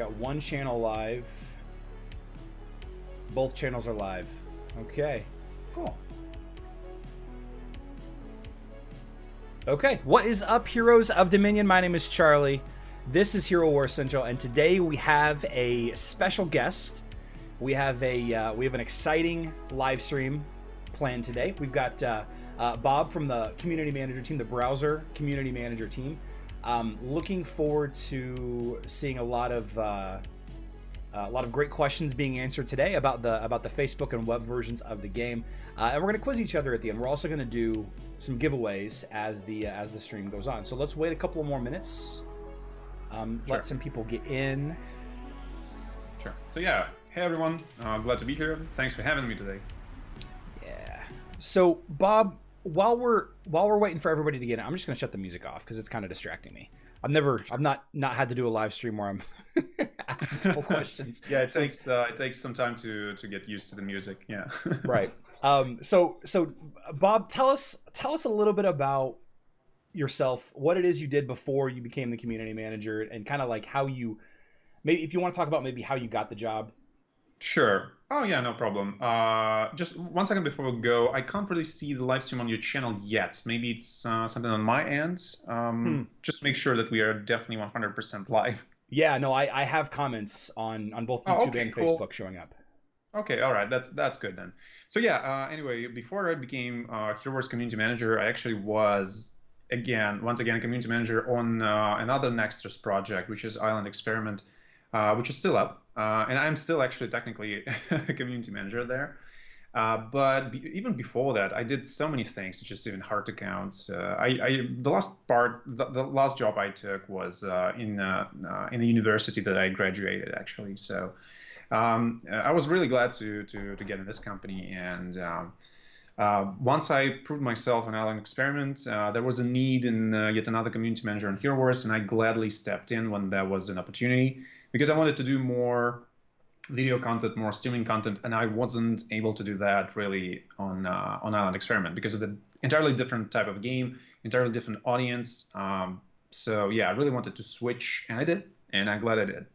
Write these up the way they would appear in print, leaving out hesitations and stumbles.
Got one channel live. Both channels are live. Okay, cool. Okay, what is up, Heroes of Dominion? My name is Charlie. This is Hero War Central, and today we have a special guest. We have an exciting live stream planned today. We've got Bob from the community manager team, the browser community manager team. Looking forward to seeing a lot of great questions being answered today about the Facebook and web versions of the game, and we're going to quiz each other at the end. We're also going to do some giveaways as the stream goes on. So let's wait a couple more minutes. Sure. Let some people get in. Sure. So yeah, hey everyone, glad to be here. Thanks for having me today. Yeah. So Bob, while we're waiting for everybody to get in, I'm just going to shut the music off because it's kind of distracting me. I've not had to do a live stream where I'm asking people questions. Yeah, it takes some time to get used to the music. Yeah. Right. So Bob, tell us a little bit about yourself, what it is you did before you became the community manager, and kind of like how you, maybe if you want to talk about maybe how you got the job. Sure. Oh yeah, no problem. Just 1 second before we go, I can't really see the live stream on your channel yet. Maybe it's something on my end. Just make sure that we are definitely 100% live. Yeah, no, I have comments on both YouTube and cool. Facebook showing up. Okay, all right, that's good then. So yeah, anyway, before I became Hero Wars community manager, I actually was once again a community manager on another Nexters project, which is Island Experiment, which is still up, and I'm still actually technically a community manager there. But even before that, I did so many things, it's just even hard to count. The last job I took was in the university that I graduated, actually. So I was really glad to get in this company, and once I proved myself on Island Experiment, there was a need in yet another community manager on Hero Wars, and I gladly stepped in when there was an opportunity, because I wanted to do more video content, more streaming content, and I wasn't able to do that really on Island Experiment because of the entirely different type of game, entirely different audience. So yeah, I really wanted to switch, and I did, and I'm glad I did.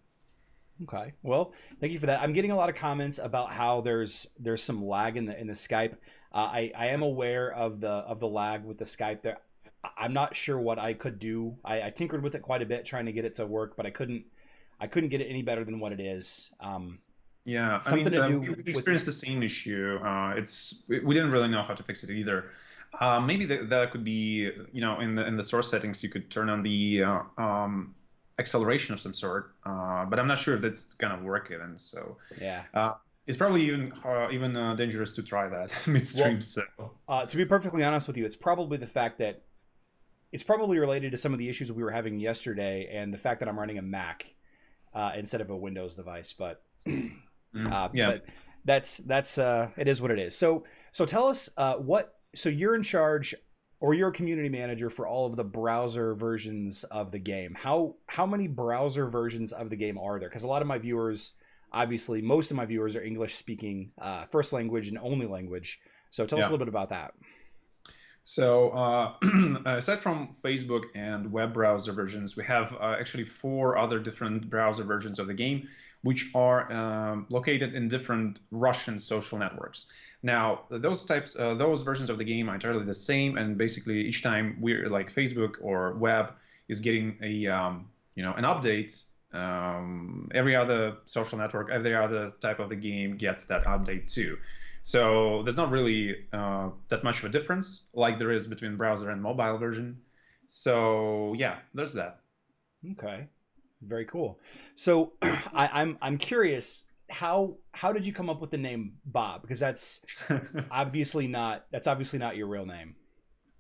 Okay, well, thank you for that. I'm getting a lot of comments about how there's some lag in the Skype. I am aware of the lag with the Skype there. I'm not sure what I could do. I tinkered with it quite a bit trying to get it to work, but I couldn't get it any better than what it is. Yeah, something I mean, to do we experienced the same issue. We didn't really know how to fix it either. Maybe that could be, in the source settings, you could turn on the acceleration of some sort, but I'm not sure if that's gonna work even. So yeah, it's probably even dangerous to try that midstream. Well, to be perfectly honest with you, it's probably the fact that it's probably related to some of the issues we were having yesterday, and the fact that I'm running a Mac instead of a Windows device. But yeah, but that's it is what it is. So tell us so you're in charge, or you're a community manager for all of the browser versions of the game. How many browser versions of the game are there? Because a lot of my viewers, obviously most of my viewers, are English speaking first language and only language. So tell us a little bit about that. So aside from Facebook and web browser versions, we have actually 4 other different browser versions of the game, which are located in different Russian social networks. Now, those versions of the game are entirely the same, and basically each time we're like Facebook or web is getting a an update, every other social network, every other type of the game gets that update too. So there's not really that much of a difference like there is between browser and mobile version. So yeah, there's that. Okay, very cool. So I'm curious, how did you come up with the name Bob? Because that's obviously not your real name.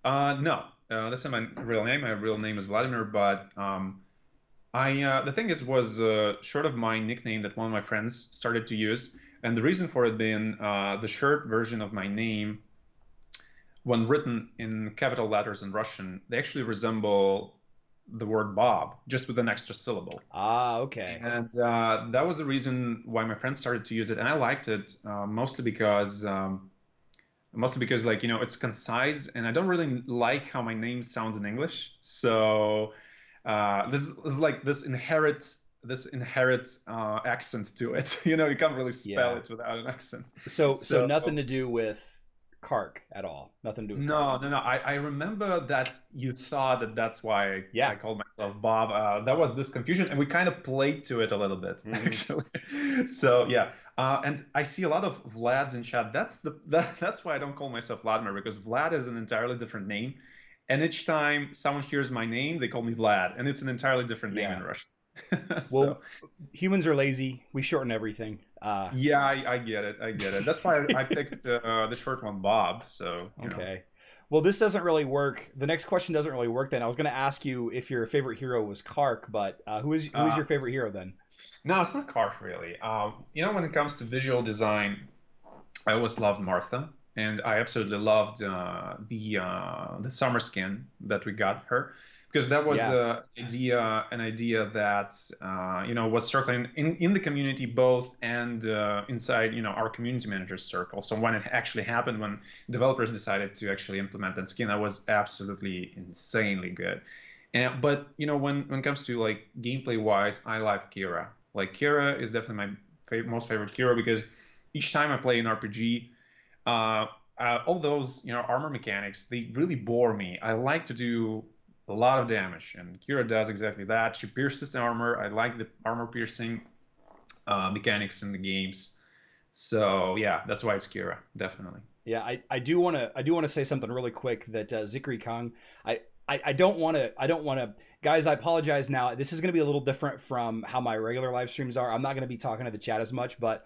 No, that's not my real name. My real name is Vladimir, but the thing was short of my nickname that one of my friends started to use. And the reason for it being the short version of my name, when written in capital letters in Russian, they actually resemble the word Bob, just with an extra syllable. Ah, okay. And that was the reason why my friends started to use it. And I liked it mostly because like, it's concise, and I don't really like how my name sounds in English. So this is like this inherent this inherent accent to it. You know, you can't really spell Yeah. it without an accent. So So nothing to do with Kark at all. Nothing to do with Kark. no. I remember that you thought that that's why Yeah. I called myself Bob. That was this confusion, and we kind of played to it a little bit, Hmm. actually. So yeah, and I see a lot of Vlads in chat. That's why I don't call myself Vladimir, because Vlad is an entirely different name, and each time someone hears my name, they call me Vlad, and it's an entirely different name in Yeah. Russian. So Well, humans are lazy. We shorten everything. yeah, I get it. I get it. That's why I picked the short one, Bob. So you know. Okay. Well, this doesn't really work. The next question doesn't really work. Then I was going to ask you if your favorite hero was Kark, but who is Uh, your favorite hero then? no, it's not Karf really. You know, when it comes to visual design, I always loved Martha, and I absolutely loved the summer skin that we got her, because that was Yeah. an idea that you know, was circling in the community both, and inside, you know, our community managers circle. So when it actually happened, when developers decided to actually implement that skin, that was absolutely insanely good. And but you know, when it comes to like gameplay wise, I love Kira. Like Kira is definitely my most favorite hero, because each time I play an RPG, uh, all those, you know, armor mechanics, they really bore me. I like to do a lot of damage, and Kira does exactly that. She pierces armor. I like the armor piercing mechanics in the games. So yeah, that's why it's Kira, definitely. Yeah, I do want to say something really quick that Zikri Kong, I don't want to guys, I apologize now. This is going to be a little different from how my regular live streams are. I'm not going to be talking to the chat as much, but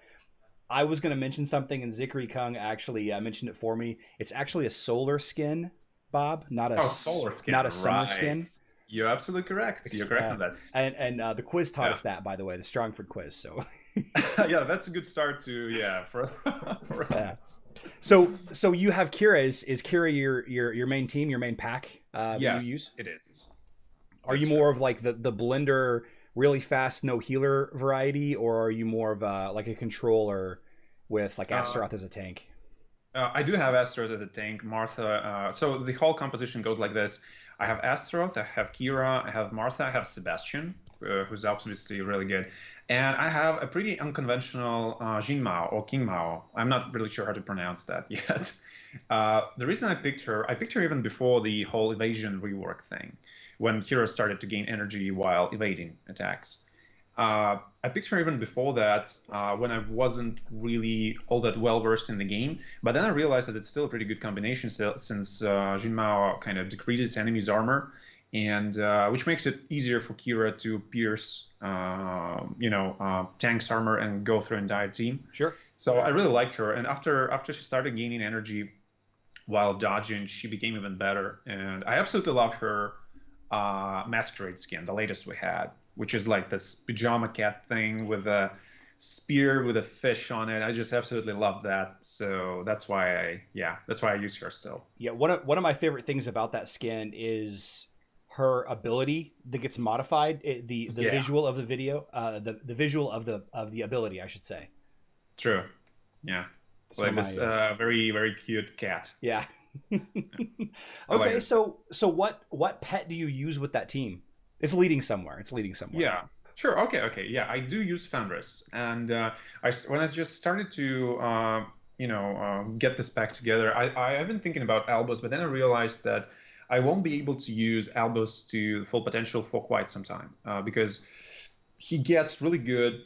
I was going to mention something and Zikri Kong actually mentioned it for me. It's actually a solar skin, Bob, Oh, solar skin, not a summer right? skin. You're absolutely correct. You're correct Uh, on that. and the quiz taught Yeah. us that, by the way, the Strongford quiz. So Yeah, that's a good start to, yeah, for for yeah. So you have Kira. Is Kira your main team, your main pack that you yes, use? it is. Are you That's true. more of like the blender, really fast, no healer variety, or are you more of like a controller with like Uh, Astaroth as a tank? I do have Astaroth as a tank, Martha. So the whole composition goes like this: I have Astaroth, I have Kira, I have Martha, I have Sebastian, who's obviously really good, and I have a pretty unconventional Jin Mao or King Mao. I'm not really sure how to pronounce that yet. The reason I picked her even before the whole evasion rework thing, when Kira started to gain energy while evading attacks. I picked her even before that, when I wasn't really all that well versed in the game. But then I realized that it's still a pretty good combination, since Jin Mao kind of decreases enemies' armor, and which makes it easier for Kira to pierce, you know, tank's armor and go through entire team. Sure. So I really like her. And after she started gaining energy while dodging, she became even better. And I absolutely love her masquerade skin, the latest we had, which is like this pajama cat thing with a spear with a fish on it. I just absolutely love that. So that's why I use her still. Yeah, one of my favorite things about that skin is her ability that gets modified. The Yeah, visual of the video, the visual of the ability, I should say. true. Yeah, It's one like of this my very very cute cat. yeah. I like Okay, it. so what pet do you use with that team? It's leading somewhere. It's leading somewhere. Yeah, sure. Okay. Yeah, I do use Fenris, and when I just started to get this pack together, I've been thinking about Albus, but then I realized that I won't be able to use Albus to full potential for quite some time, because he gets really good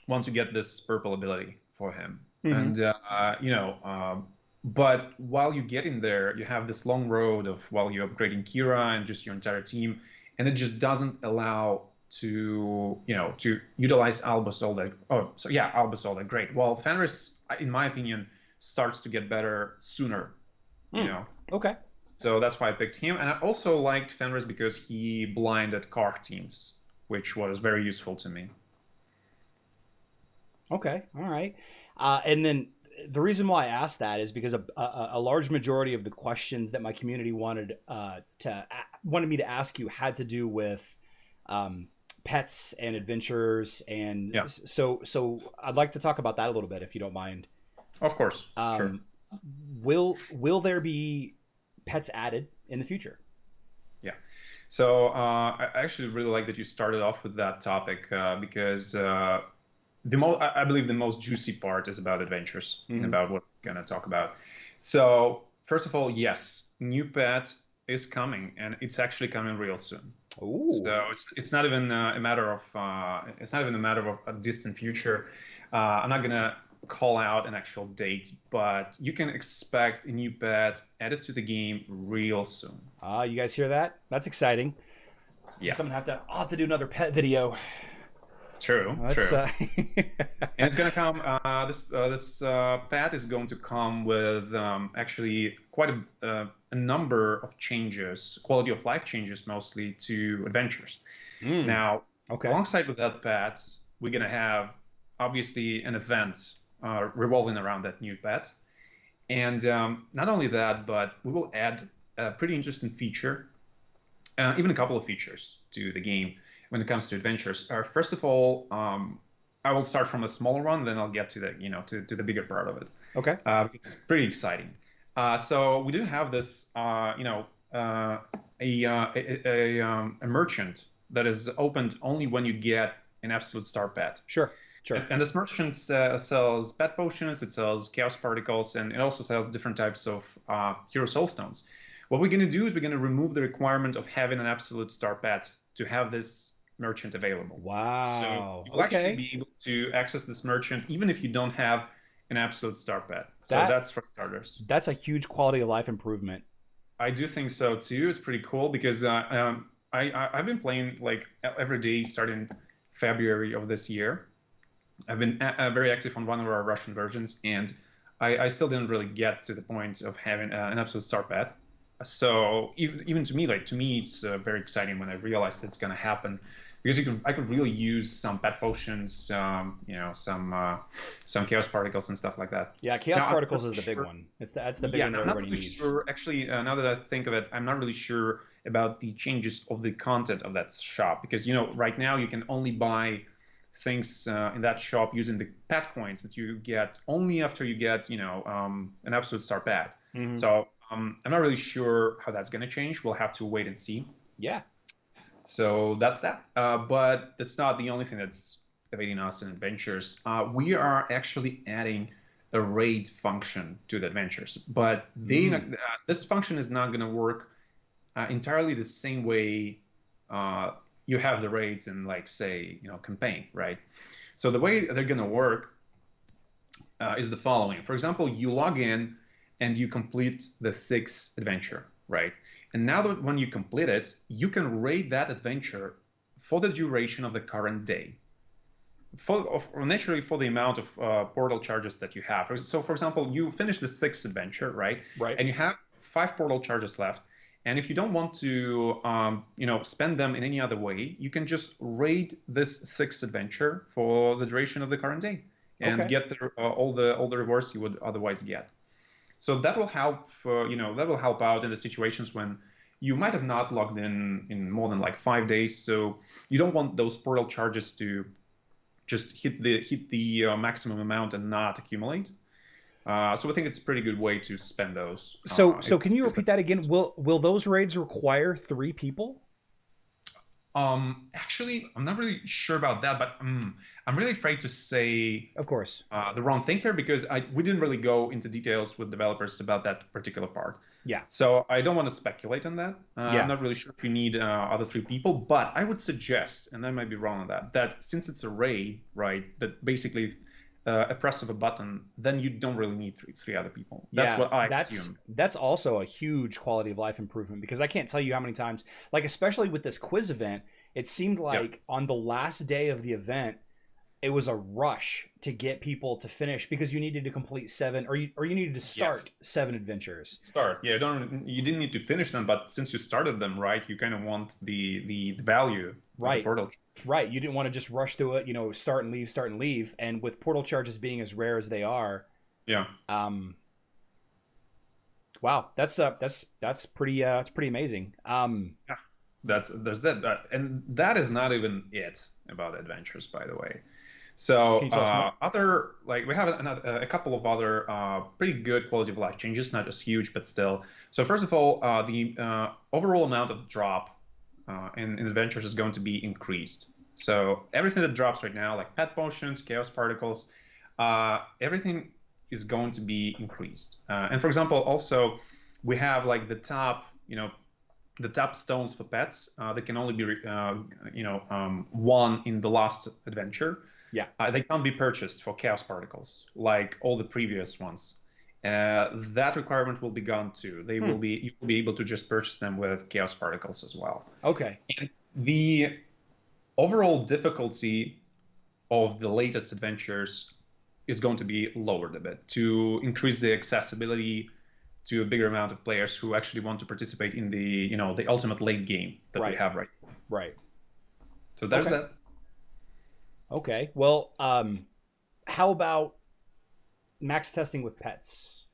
once you get this purple ability for him, Hmm. and but while you get in there, you have this long road of while you're upgrading Kira and just your entire team, and it just doesn't allow to utilize Albus all that. Oh, so yeah, Albus all that great. Well, Fenris, in my opinion, starts to get better sooner. You Mm. know, Okay. so that's why I picked him, and I also liked Fenris because he blinded Kark teams, which was very useful to me. Okay. All right. And then the reason why I asked that is because a large majority of the questions that my community wanted me to ask you had to do with um, pets and adventures, and Yeah, so I'd like to talk about that a little bit if you don't mind. of course, sure. Um, will there be pets added in the future? Yeah. So I actually really like that you started off with that topic because I believe the most juicy part is about adventures and Hmm. about what we're gonna talk about. So first of all, yes, new pet is coming, and it's actually coming real soon. Ooh. So it's not even a matter of it's not even a matter of a distant future. I'm not gonna call out an actual date, but you can expect a new pet added to the game real soon. You guys hear that? That's exciting. I Yeah, guess I'm gonna have to. I'll have to do another pet video. true, That's true. And it's gonna come. This pad is going to come with actually quite a number of changes, quality of life changes, mostly to adventures. mm, Now, okay. alongside with that pad, we're gonna have obviously an event revolving around that new pet, and not only that, but we will add a pretty interesting feature, even a couple of features to the game when it comes to adventures. First of all, I will start from a smaller one, then I'll get to the to the bigger part of it. Okay. It's pretty exciting. So we do have this a merchant that is opened only when you get an absolute star pet. Sure. Sure. And this merchant sells pet potions, it sells chaos particles, and it also sells different types of hero soul stones. What we're going to do is we're going to remove the requirement of having an absolute star pet to have this merchant available. So Wow. you will actually Okay. be able to access this merchant even if you don't have an absolute star pet. So That that's for starters. that's a huge quality of life improvement. I do think so too. It's pretty cool because I've been playing like every day starting February of this year. I've been very active on one of our Russian versions, and I still didn't really get to the point of having an absolute star pet. So even to me, it's very exciting when I realized it's going to happen, because I could really use some pet potions, some chaos particles and stuff like that. Yeah, chaos Now I'm particles not is the big sure. one. That's the big Yeah, one that I'm not everybody really needs. sure. Actually, now that I think of it, I'm not really sure about the changes of the content of that shop, because right now you can only buy things in that shop using the pet coins that you get only after you get an absolute star pet. Hmm. So I'm not really sure how that's going to change. We'll have to wait and see. Yeah. So that's that. But that's not the only thing that's awaiting us in adventures. We are actually adding a raid function to the adventures, but Mm. this function is not going to work entirely the same way you have the raids in, like, say, campaign, right? So the way they're going to work is the following. For example, you log in and you complete the 6th adventure, right? And now that when you complete it, you can raid that adventure for the duration of the current day. Naturally, for the amount of portal charges that you have. So, for example, you finish the 6th adventure, right? Right. And you have 5 portal charges left. And if you don't want to, spend them in any other way, you can just raid this 6th adventure for the duration of the current day and Okay. get all the rewards you would otherwise get. So that will help. That will help out in the situations when you might have not logged in more than like 5 days. So you don't want those portal charges to just hit the maximum amount and not accumulate. So I think it's a pretty good way to spend those. So can you repeat that again? Will those raids require 3 people? Actually, I'm not really sure about that, but I'm really afraid to say Of course. the wrong thing here, because we didn't really go into details with developers about that particular part. Yeah. So I don't want to speculate on that. I'm Yeah. not really sure if you need other 3 people, but I would suggest, and I might be wrong on that, that since it's a raid, right, that basically a press of a button, then you don't really need three other people. That's Yeah, what I that's assume. that's also a huge quality of life improvement, because I can't tell you how many times, like especially with this quiz event, it seemed Yeah. like on the last day of the event, it was a rush to get people to finish, because you needed to complete 7, or you needed to start Yes. 7 adventures. Start. Yeah, you didn't need to finish them, but since you started them, right, you kind of want the value of the Right. portal. Right. You didn't want to just rush through it, start and leave. And with portal charges being as rare as they are, Yeah. um, wow, that's pretty amazing. Yeah. There's that, and that is not even it about adventures, by the way. So Can you tell us more? other like we have a couple of other pretty good quality of life changes, not as huge, but still. So first of all, the overall amount of drop in adventures is going to be increased. So everything that drops right now, like pet potions, chaos particles, everything is going to be increased. And for example, also we have like the top, the top stones for pets that can only be, won in the last adventure. Yeah. They can't be purchased for chaos particles like all the previous ones. That requirement will be gone too. They will be You will be able to just purchase them with chaos particles as well. Okay. And the overall difficulty of the latest adventures is going to be lowered a bit to increase the accessibility to a bigger amount of players who actually want to participate in the ultimate late game that we Right. have right now. Right. So there's Okay. that. Okay. Well, how about max testing with pets?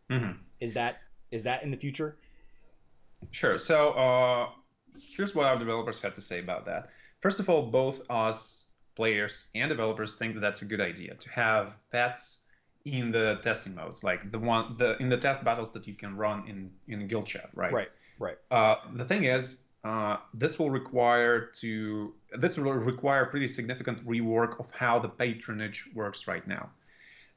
Hmm. Is that in the future? Sure. So here's what our developers had to say about that. First of all, both us players and developers think that that's a good idea to have pets in the testing modes, like in the test battles that you can run in guild chat, right? Right. Right. The thing is, this will require pretty significant rework of how the patronage works right now,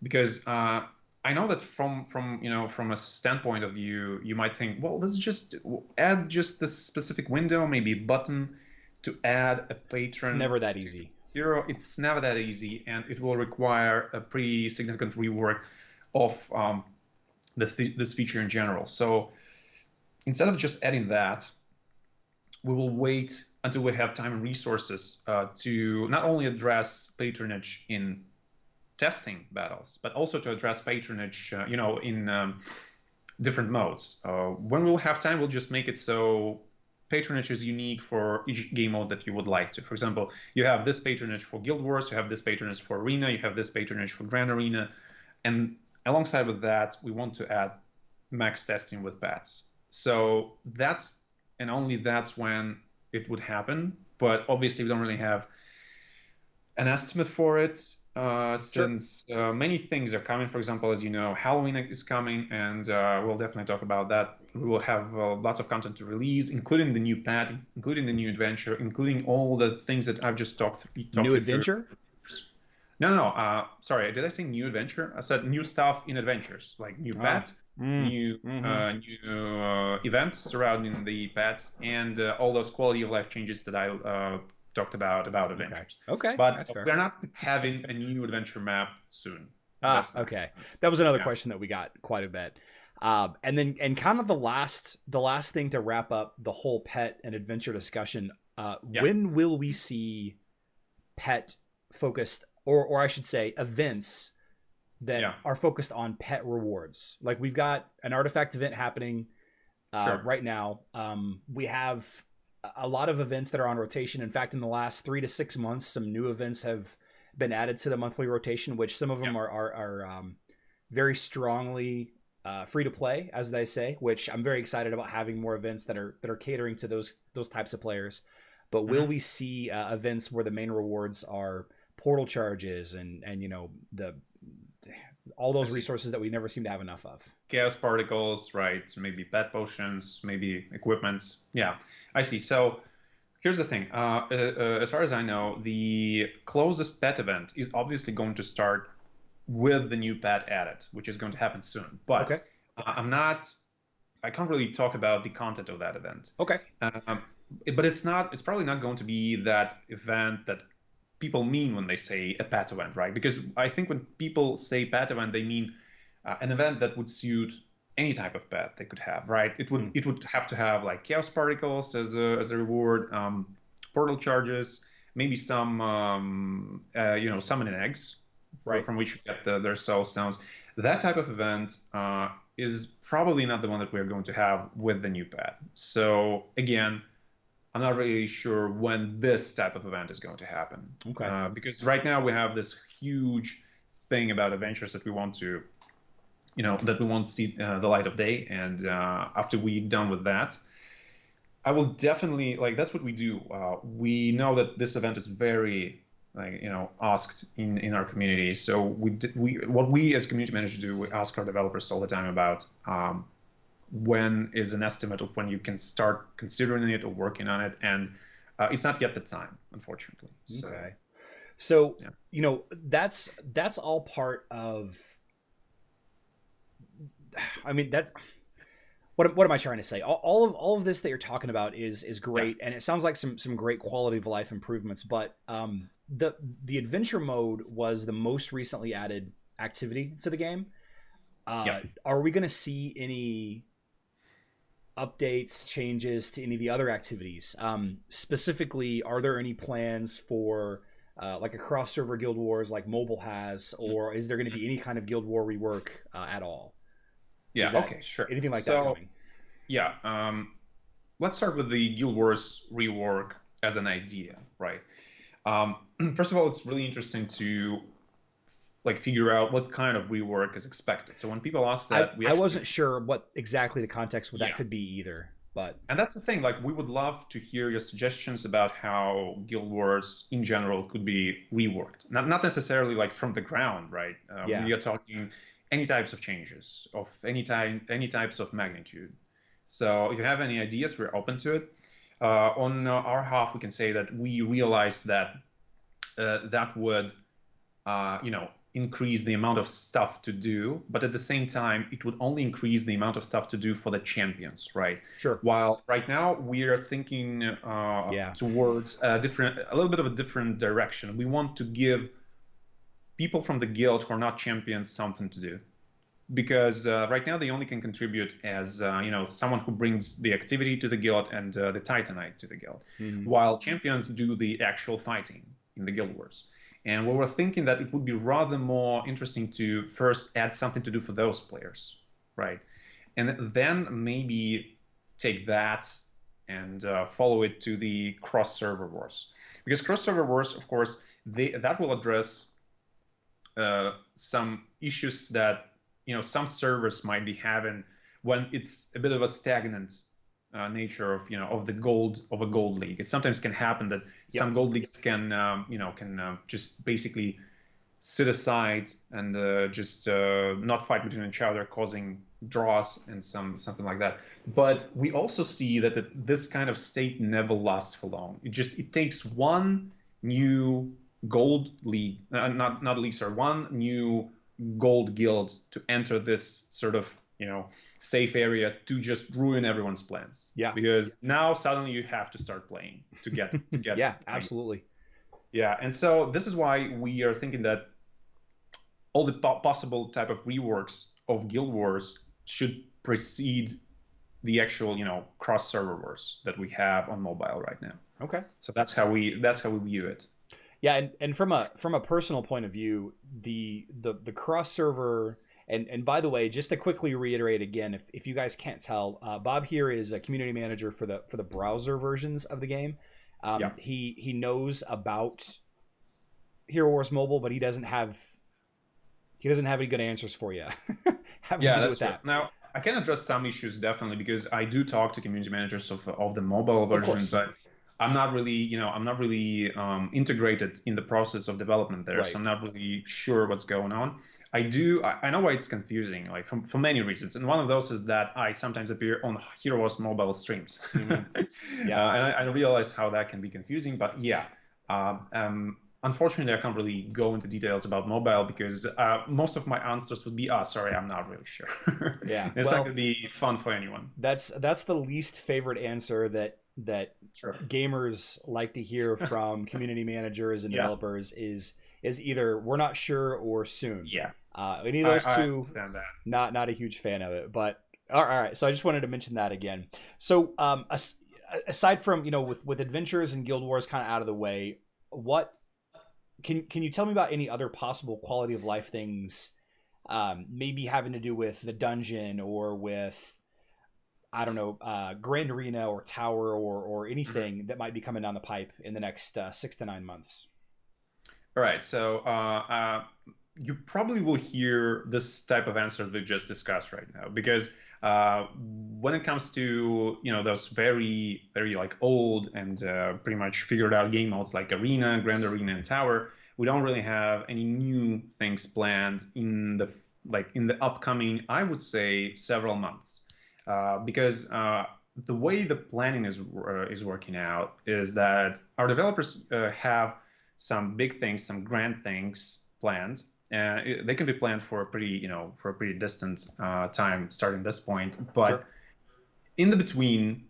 because I know that from a standpoint of view, you might think, well, let's just add just this specific window, maybe a button to add a It's patron never that to easy. hero. It's never that easy, and it will require a pretty significant rework of this feature in general. So instead of just adding that, we will wait until we have time and resources to not only address patronage in testing battles, but also to address patronage, in different modes. When we'll have time, we'll just make it so patronage is unique for each game mode that you would like to. For example, you have this patronage for Guild Wars, you have this patronage for Arena, you have this patronage for Grand Arena, and alongside with that, we want to add max testing with pets. So that's when it would happen. But obviously, we don't really have an estimate for it, Sure. since many things are coming. For example, as you know, Halloween is coming, and we'll definitely talk about that. We will have lots of content to release, including the new pet, including the new adventure, including all the things that I've just talked New you through. adventure? No. Sorry, did I say new adventure? I said new stuff in adventures, like new Ah. pet, new events surrounding the pet, and all those quality of life changes that I talked about Okay. adventures. Okay. But That's fair. we're not having a new adventure map soon. Ah, That's not. okay. That was another Yeah. question that we got quite a bit. And kind of the last thing to wrap up the whole pet and adventure discussion. Yeah. When will we see pet focused, or I should say, events that Yeah. are focused on pet rewards? Like we've got an artifact event happening Sure. right now. We have a lot of events that are on rotation. In fact, in the last 3 to 6 months, some new events have been added to the monthly rotation, which some of them Yeah. are very strongly free to play, as they say. Which I'm very excited about having more events that are catering to those types of players. But will Mhm. we see events where the main rewards are portal charges and the all I those see. resources that we never seem to have enough of? Chaos particles, right? Maybe pet potions, maybe equipment. Yeah, I see. So here's the thing. As far as I know, the closest pet event is obviously going to start with the new pet added, which is going to happen soon. But Okay. I can't really talk about the content of that event. Okay. But it's probably not going to be that event that people mean when they say a pet event, right? Because I think when people say pet event, they mean an event that would suit any type of pet they could have, right? It would have to have like chaos particles as a reward, portal charges, maybe some summoning eggs Right. from which you get their soul stones. That type of event is probably not the one that we're going to have with the new pet. So again, I'm not really sure when this type of event is going to happen. Okay. Because right now we have this huge thing about adventures that we want to, that we want to see the light of day. And after we're done with that, I will definitely, like, that's what we do. We know that this event is very like asked in our community. So what we as community managers do, we ask our developers all the time about when is an estimate of when you can start considering it or working on it, and it's not yet the time, unfortunately. So Okay. So, yeah, that's all part of. I mean, that's what am I trying to say? All of this that you're talking about is yeah, great, and it sounds like some great quality of life improvements. But the adventure mode was the most recently added activity to the game. yeah. Are we going to see any updates, changes to any of the other activities? Specifically, are there any plans for like a cross server Guild Wars like mobile has, or is there going to be any kind of Guild War rework at all? Is Yeah, that okay, sure. anything like that So coming? yeah, let's start with the Guild Wars rework as an idea, right? Um, First of all, it's really interesting to like figure out what kind of rework is expected. So when people ask I that, we I actually, wasn't sure what exactly the context of that yeah, could be either, but and that's the thing. Like, we would love to hear your suggestions about how Guild Wars in general could be reworked. Not necessarily like from the ground, right? yeah, We are talking any types of changes of any time, any types of magnitude. So if you have any ideas, we're open to it. On our half, we can say that we realized that that would increase the amount of stuff to do, but at the same time, it would only increase the amount of stuff to do for the champions, right? sure, While right now we are thinking yeah, towards a little bit of a different direction. We want to give people from the guild who are not champions something to do. Because right now they only can contribute as someone who brings the activity to the guild and the Titanite to the guild, mm-hmm. while champions do the actual fighting in the guild wars. And we were thinking that it would be rather more interesting to first add something to do for those players, right? And then maybe take that and follow it to the cross server wars, because cross server wars, of course, that will address some issues that some servers might be having when it's a bit of a stagnant nature of of the gold of a gold league. It sometimes can happen that Yep, some gold leagues can just basically sit aside and just not fight between each other, causing draws and something like that. But we also see that this kind of state never lasts for long. It takes one new gold league, not league, sorry, one new gold guild to enter this sort of safe area to just ruin everyone's plans. yeah, Because now suddenly you have to start playing to get yeah, nice. absolutely. Yeah, and so this is why we are thinking that all the possible type of reworks of Guild Wars should precede the actual, cross server wars that we have on mobile right now. Okay. So that's how we view it. Yeah, and from a personal point of view, the cross server and by the way, just to quickly reiterate again, if you guys can't tell, Bob here is a community manager for the browser versions of the game. Yeah. He knows about Hero Wars Mobile, but he doesn't have any good answers for you having Yeah, to do that's with true. that. Now, I can address some issues definitely because I do talk to community managers of the mobile Of version, course, but I'm not really integrated in the process of development there, so right. I'm not really sure what's going on. I know why it's confusing, like for many reasons, and one of those is that I sometimes appear on Heroes mobile streams, Mm-hmm. and Yeah. I realize how that can be confusing. But yeah, unfortunately, I can't really go into details about mobile because most of my answers would be, sorry, I'm not really sure. Yeah. It's not going Well, to be fun for anyone. that's the least favorite answer that Sure. gamers like to hear from community managers and Yeah. developers is either we're not sure or soon. Yeah. Any of those I two, understand that. not a huge fan of it. But all right, so I just wanted to mention that again. So aside from with adventures and guild wars kind of out of the way, what can you tell me about any other possible quality of life things, maybe having to do with the dungeon or with I don't know, Grand Arena or Tower or Mhm. anything that might be coming down the pipe in the next 6 to 9 months. All right. So you probably will hear this type of answer we just discussed right now because Uh, when it comes to those very very like old and pretty much figured out game modes like Arena, Grand Arena, and Tower, we don't really have any new things planned in the upcoming, I would say, several months, because the way the planning is working out is that our developers have some big things, some grand things planned. They can be planned for a pretty distant time starting this point, but Sure. in the between,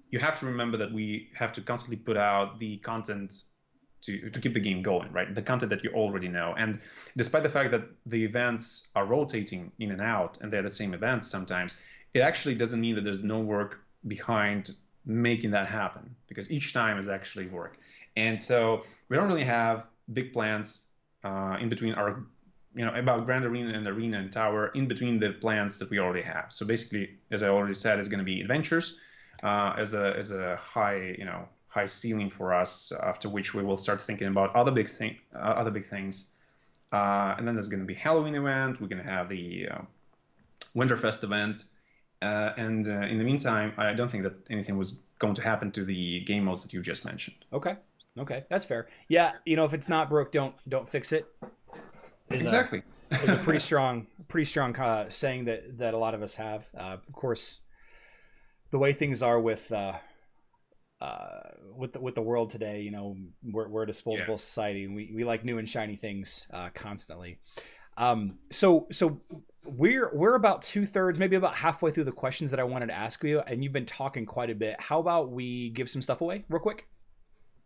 you have to remember that we have to constantly put out the content to keep the game going, right? The content that you already know. And despite the fact that the events are rotating in and out and they're the same events sometimes, it actually doesn't mean that there's no work behind making that happen, because each time is actually work. And so we don't really have big plans in between our, about Grand Arena and Tower, in between the plans that we already have. So basically, as I already said, it's going to be adventures as a high ceiling for us, after which we will start thinking about other big things. And then there's going to be Halloween event. We're going to have the Winterfest event. And in the meantime, I don't think that anything was going to happen to the game modes that you just mentioned. Okay. Okay, that's fair. Yeah, if it's not broke, don't fix it. Exactly. Is a pretty strong saying that a lot of us have. Of course, the way things are with the world today, we're a disposable society, and we like new and shiny things constantly. So we're about 2/3, maybe about halfway through the questions that I wanted to ask you, and you've been talking quite a bit. How about we give some stuff away real quick?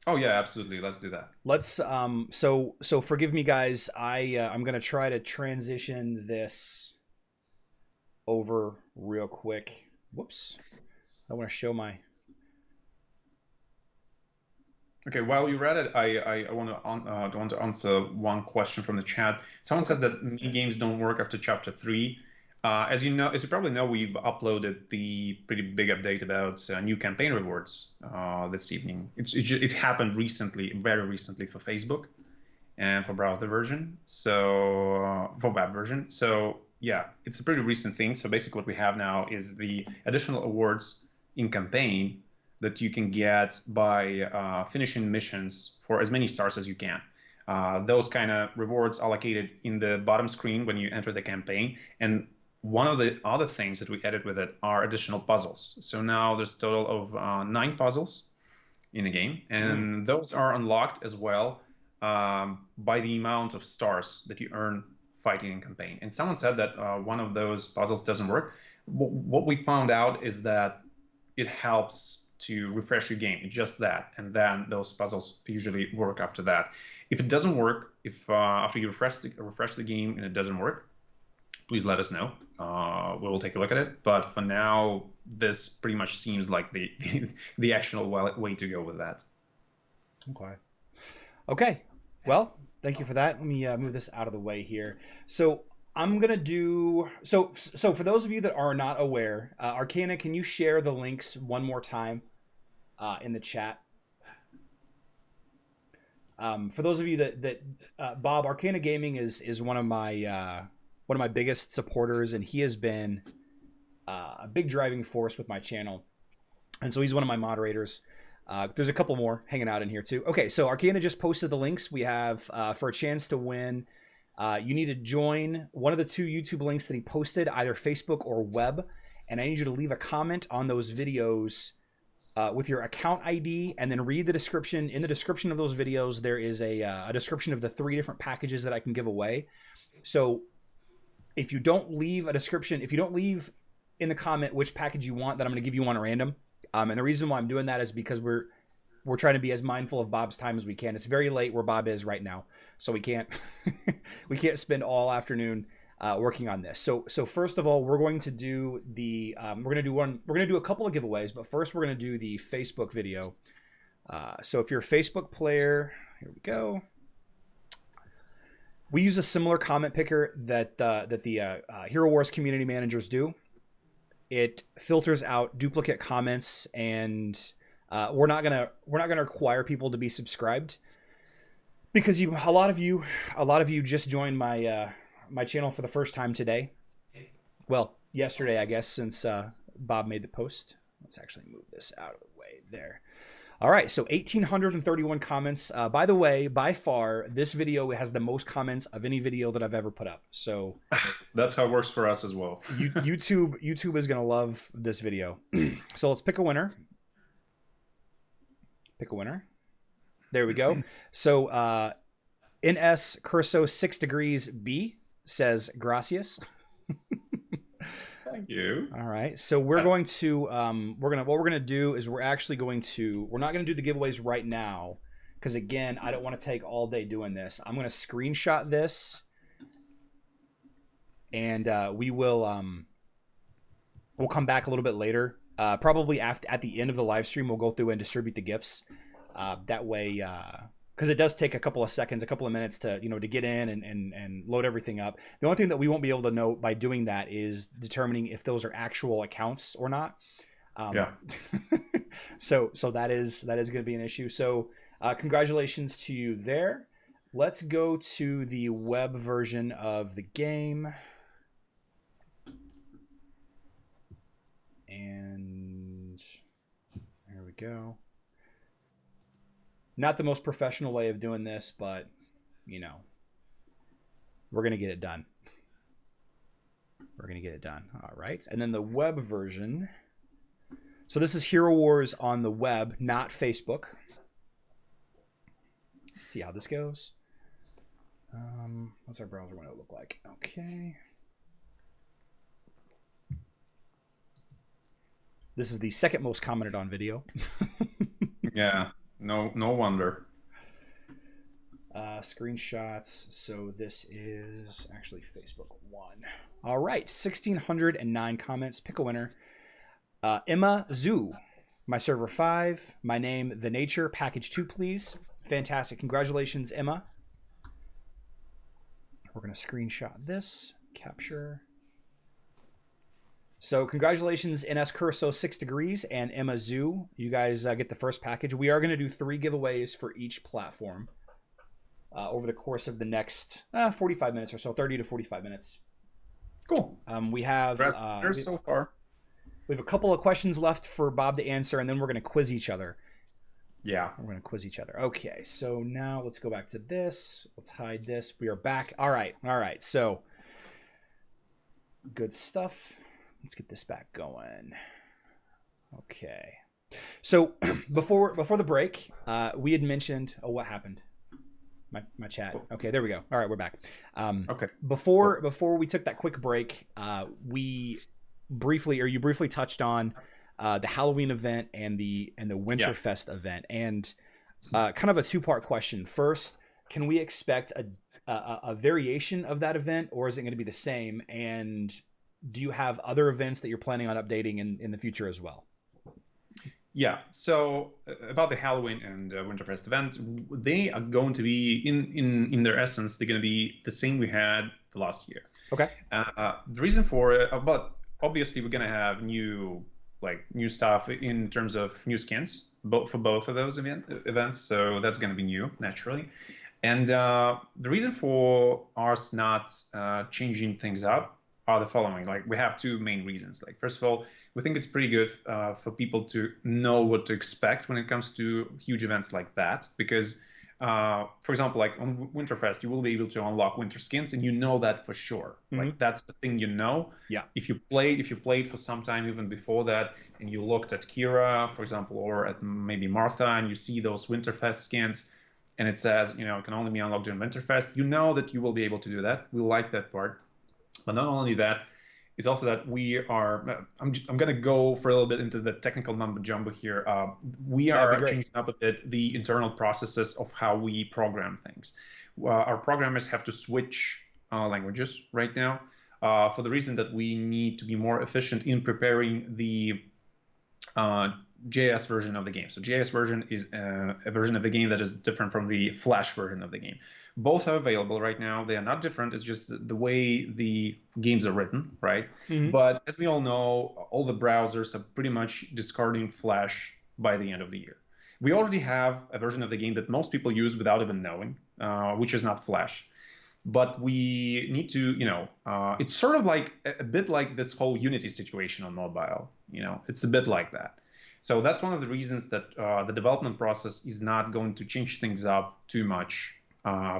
Oh yeah, absolutely. Let's do that. Let's so forgive me, guys. I'm gonna try to transition this over real quick. Whoops. I want to show my. Okay, while you're at it, I want to answer one question from the chat. Someone says that mini games don't work after chapter 3. As you probably know, we've uploaded the pretty big update about new campaign rewards this evening. It happened recently, very recently, for Facebook and for browser version. So for web version. So yeah, it's a pretty recent thing. So basically, what we have now is the additional awards in campaign that you can get by finishing missions for as many stars as you can. Those kind of rewards are located in the bottom screen when you enter the campaign. And one of the other things that we added with it are additional puzzles. So now there's a total of 9 puzzles in the game, and those are unlocked as well by the amount of stars that you earn fighting in campaign. And someone said that one of those puzzles doesn't work. What we found out is that it helps to refresh your game, just that, and then those puzzles usually work after that. If it doesn't work, if after you refresh the game and it doesn't work, please let us know. We will take a look at it. But for now, this pretty much seems like the actual way to go with that. Okay. Okay. Well, thank you for that. Let me move this out of the way here. So I'm gonna do so for those of you that are not aware, Arcana, can you share the links one more time in the chat? For those of you that Bob, Arcana Gaming is one of my biggest supporters, and he has been a big driving force with my channel, and so he's one of my moderators. There's a couple more hanging out in here too. Okay, so Arcana just posted the links. We have for a chance to win. You need to join one of the 2 YouTube links that he posted, either Facebook or web, and I need you to leave a comment on those videos with your account ID, and then read the description. In the description of those videos, there is a description of the 3 different packages that I can give away. So if you don't leave a description, if you don't leave in the comment which package you want, then I'm going to give you one at random. And the reason why I'm doing that is because we're trying to be as mindful of Bob's time as we can. It's very late where Bob is right now, so we can't we can't spend all afternoon working on this. So first of all, we're going to do the we're going to do a couple of giveaways, but first we're going to do the Facebook video. So if you're a Facebook player, here we go. We use a similar comment picker that the Hero Wars community managers do. It filters out duplicate comments, and we're not gonna require people to be subscribed, because a lot of you just joined my my channel for the first time today. Well, yesterday, I guess, since Bob made the post. Let's actually move this out of the way there. All right, so 1,831 comments. By the way, by far, this video has the most comments of any video that I've ever put up. So That's how it works for us as well. YouTube is gonna love this video. So let's pick a winner. Pick a winner. There we go. So NS Curso 6 degrees B says gracias. Thank you. All right. So we're going to what we're gonna do is we're not gonna do the giveaways right now because again I don't want to take all day doing this. I'm gonna screenshot this and we'll come back a little bit later. Probably at the end of the live stream we'll go through and distribute the gifts. That way because it does take a couple of seconds, a couple of minutes to to get in and load everything up. The only thing that we won't be able to know by doing that is determining if those are actual accounts or not. Yeah. So that is going to be an issue. So congratulations to you there. Let's go to the web version of the game. And there we go. Not the most professional way of doing this, but, we're going to get it done. We're going to get it done. All right. And then the web version. So this is Hero Wars on the web, not Facebook. Let's see how this goes. What's our browser window look like? Okay. This is the second most commented on video. Yeah. No wonder. Screenshots. So this is actually Facebook 1. All right, 1,609 comments. Pick a winner. Emma Zoo, my server 5. My name, The Nature, package 2, please. Fantastic. Congratulations, Emma. We're going to screenshot this. Capture. So congratulations, NS Curso 6 degrees and Emma Zoo. You guys get the first package. We are going to do 3 giveaways for each platform over the course of the next 45 minutes or so, 30 to 45 minutes. Cool. We have so far. We have a couple of questions left for Bob to answer, and then we're going to quiz each other. Yeah. We're going to quiz each other. Okay, so now let's go back to this. Let's hide this. We are back. All right. So good stuff. Let's get this back going. Okay. So before the break, we had mentioned. Oh, what happened? My chat. Okay, there we go. All right, we're back. Okay. Before we took that quick break, you briefly touched on the Halloween event and the Winterfest event, and kind of a 2-part question. First, can we expect a variation of that event, or is it going to be the same? And do you have other events that you're planning on updating in the future as well? Yeah, so about the Halloween and Winterfest event, they are going to be, in their essence, they're going to be the same we had the last year. Okay. The reason for it, but obviously we're going to have new stuff in terms of new skins for both of those events, so that's going to be new, naturally. And the reason for us not changing things up are the following. We have 2 main reasons. First of all, we think it's pretty good for people to know what to expect when it comes to huge events like that, because for example, on Winterfest, you will be able to unlock winter skins, and you know that for sure. Mm-hmm. That's the thing, Yeah. If you played for some time even before that, and you looked at Kira, for example, or at maybe Martha, and you see those Winterfest skins, and it says, it can only be unlocked during Winterfest, you know that you will be able to do that. We like that part. But not only that, it's also that we are, I'm going to go for a little bit into the technical mumbo jumbo here. We are changing up a bit the internal processes of how we program things. Our programmers have to switch languages right now for the reason that we need to be more efficient in preparing the JS version of the game. So JS version is a version of the game that is different from the Flash version of the game. Both are available right now. They are not different. It's just the way the games are written, right? Mm-hmm. But as we all know, all the browsers are pretty much discarding Flash by the end of the year. We already have a version of the game that most people use without even knowing, which is not Flash. but we need to, it's sort of like a bit like this whole Unity situation on mobile. It's a bit like that. So that's one of the reasons that the development process is not going to change things up too much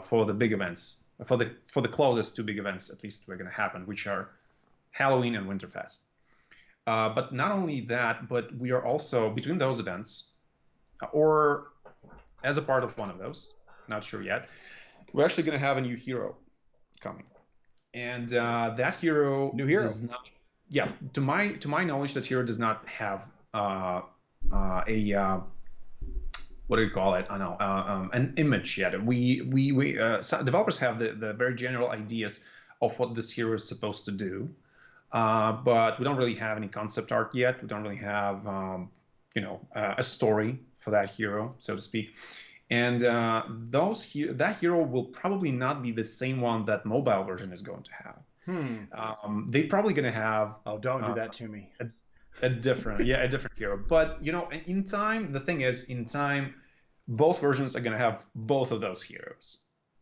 for the big events, for the closest two big events, at least, that are going to happen, which are Halloween and Winterfest. But not only that, but we are also between those events, or as a part of one of those, not sure yet, we're actually going to have a new hero coming, and that hero New hero. does not. Yeah, to my knowledge, that hero does not have a what do you call it? I don't know, an image yet. Some developers have the very general ideas of what this hero is supposed to do, but we don't really have any concept art yet. We don't really have a story for that hero, so to speak. And that hero will probably not be the same one that mobile version is going to have. They're probably going to have. Oh, don't do that to me. A different hero. But in time, the thing is, in time, both versions are going to have both of those heroes.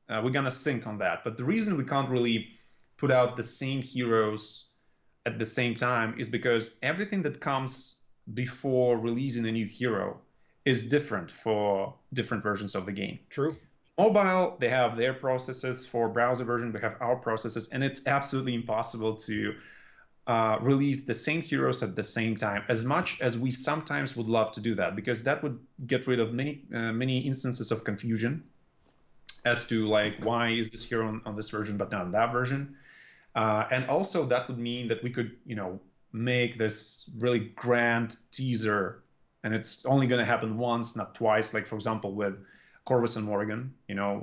We're going to sync on that. But the reason we can't really put out the same heroes at the same time is because everything that comes before releasing a new hero is different for different versions of the game. True. Mobile, they have their processes. For browser version, we have our processes, and it's absolutely impossible to release the same heroes at the same time, as much as we sometimes would love to do that, because that would get rid of many instances of confusion as to like, why is this hero on this version but not on that version. And also that would mean that we could make this really grand teaser, and it's only going to happen once, not twice, like for example with Corvus and Morgan,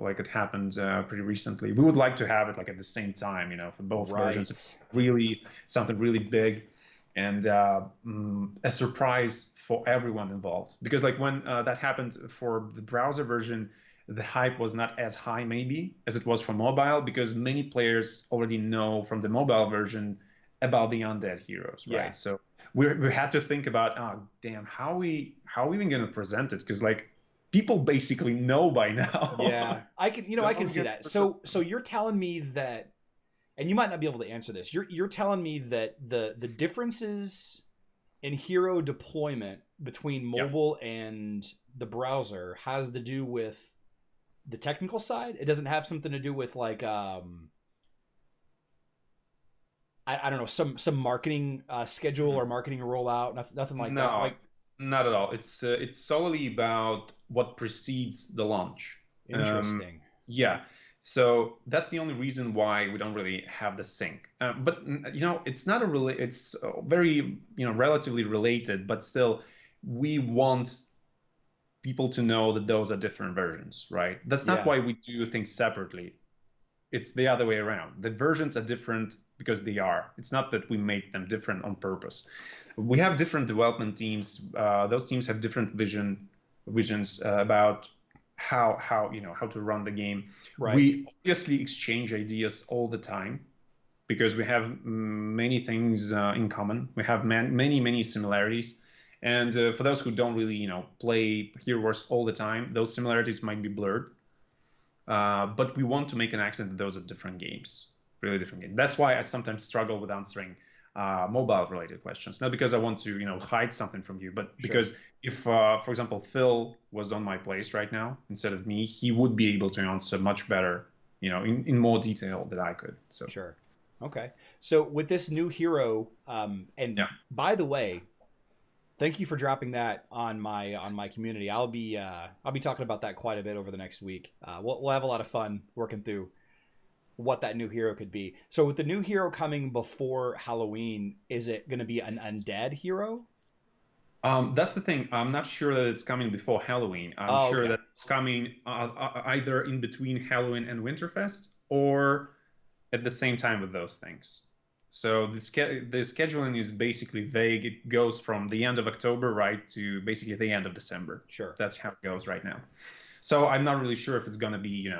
like it happened pretty recently. We would like to have it like at the same time, for both versions. Really something really big, and a surprise for everyone involved. Because like when that happened for the browser version, the hype was not as high maybe as it was for mobile, because many players already know from the mobile version about the undead heroes, right? Yeah. So we had to think about, oh damn, how are we even going to present it? Because like, people basically know by now. Yeah, I can see that. So you're telling me that, and you might not be able to answer this. You're telling me that the differences in hero deployment between mobile and the browser has to do with the technical side. It doesn't have something to do with like I don't know, some marketing schedule or marketing rollout. Nothing like that. Like, not at all. It's solely about what precedes the launch. Interesting. Yeah. So that's the only reason why we don't really have the sync. But it's not it's very relatively related, but still, we want people to know that those are different versions, right? That's not why we do things separately. It's the other way around. The versions are different because they are. It's not that we make them different on purpose. We have different development teams. Those teams have different visions about how to run the game. Right. We obviously exchange ideas all the time because we have many things in common. We have many similarities. And for those who don't really play Hero Wars all the time, those similarities might be blurred. But we want to make an accent that those are different games, really different games. That's why I sometimes struggle with answering mobile-related questions. Not because I want to hide something from you, but because if, for example, Phil was on my place right now instead of me, he would be able to answer much better, in more detail than I could. So sure. Okay. So with this new hero, by the way, thank you for dropping that on my community. I'll be talking about that quite a bit over the next week. We'll have a lot of fun working through what that new hero could be. So with the new hero coming before Halloween, is it going to be an undead hero? That's the thing. I'm not sure that it's coming before Halloween. I'm sure that it's coming either in between Halloween and Winterfest, or at the same time with those things. So the scheduling is basically vague. It goes from the end of October right to basically the end of December. Sure. That's how it goes right now. So I'm not really sure if it's going to be,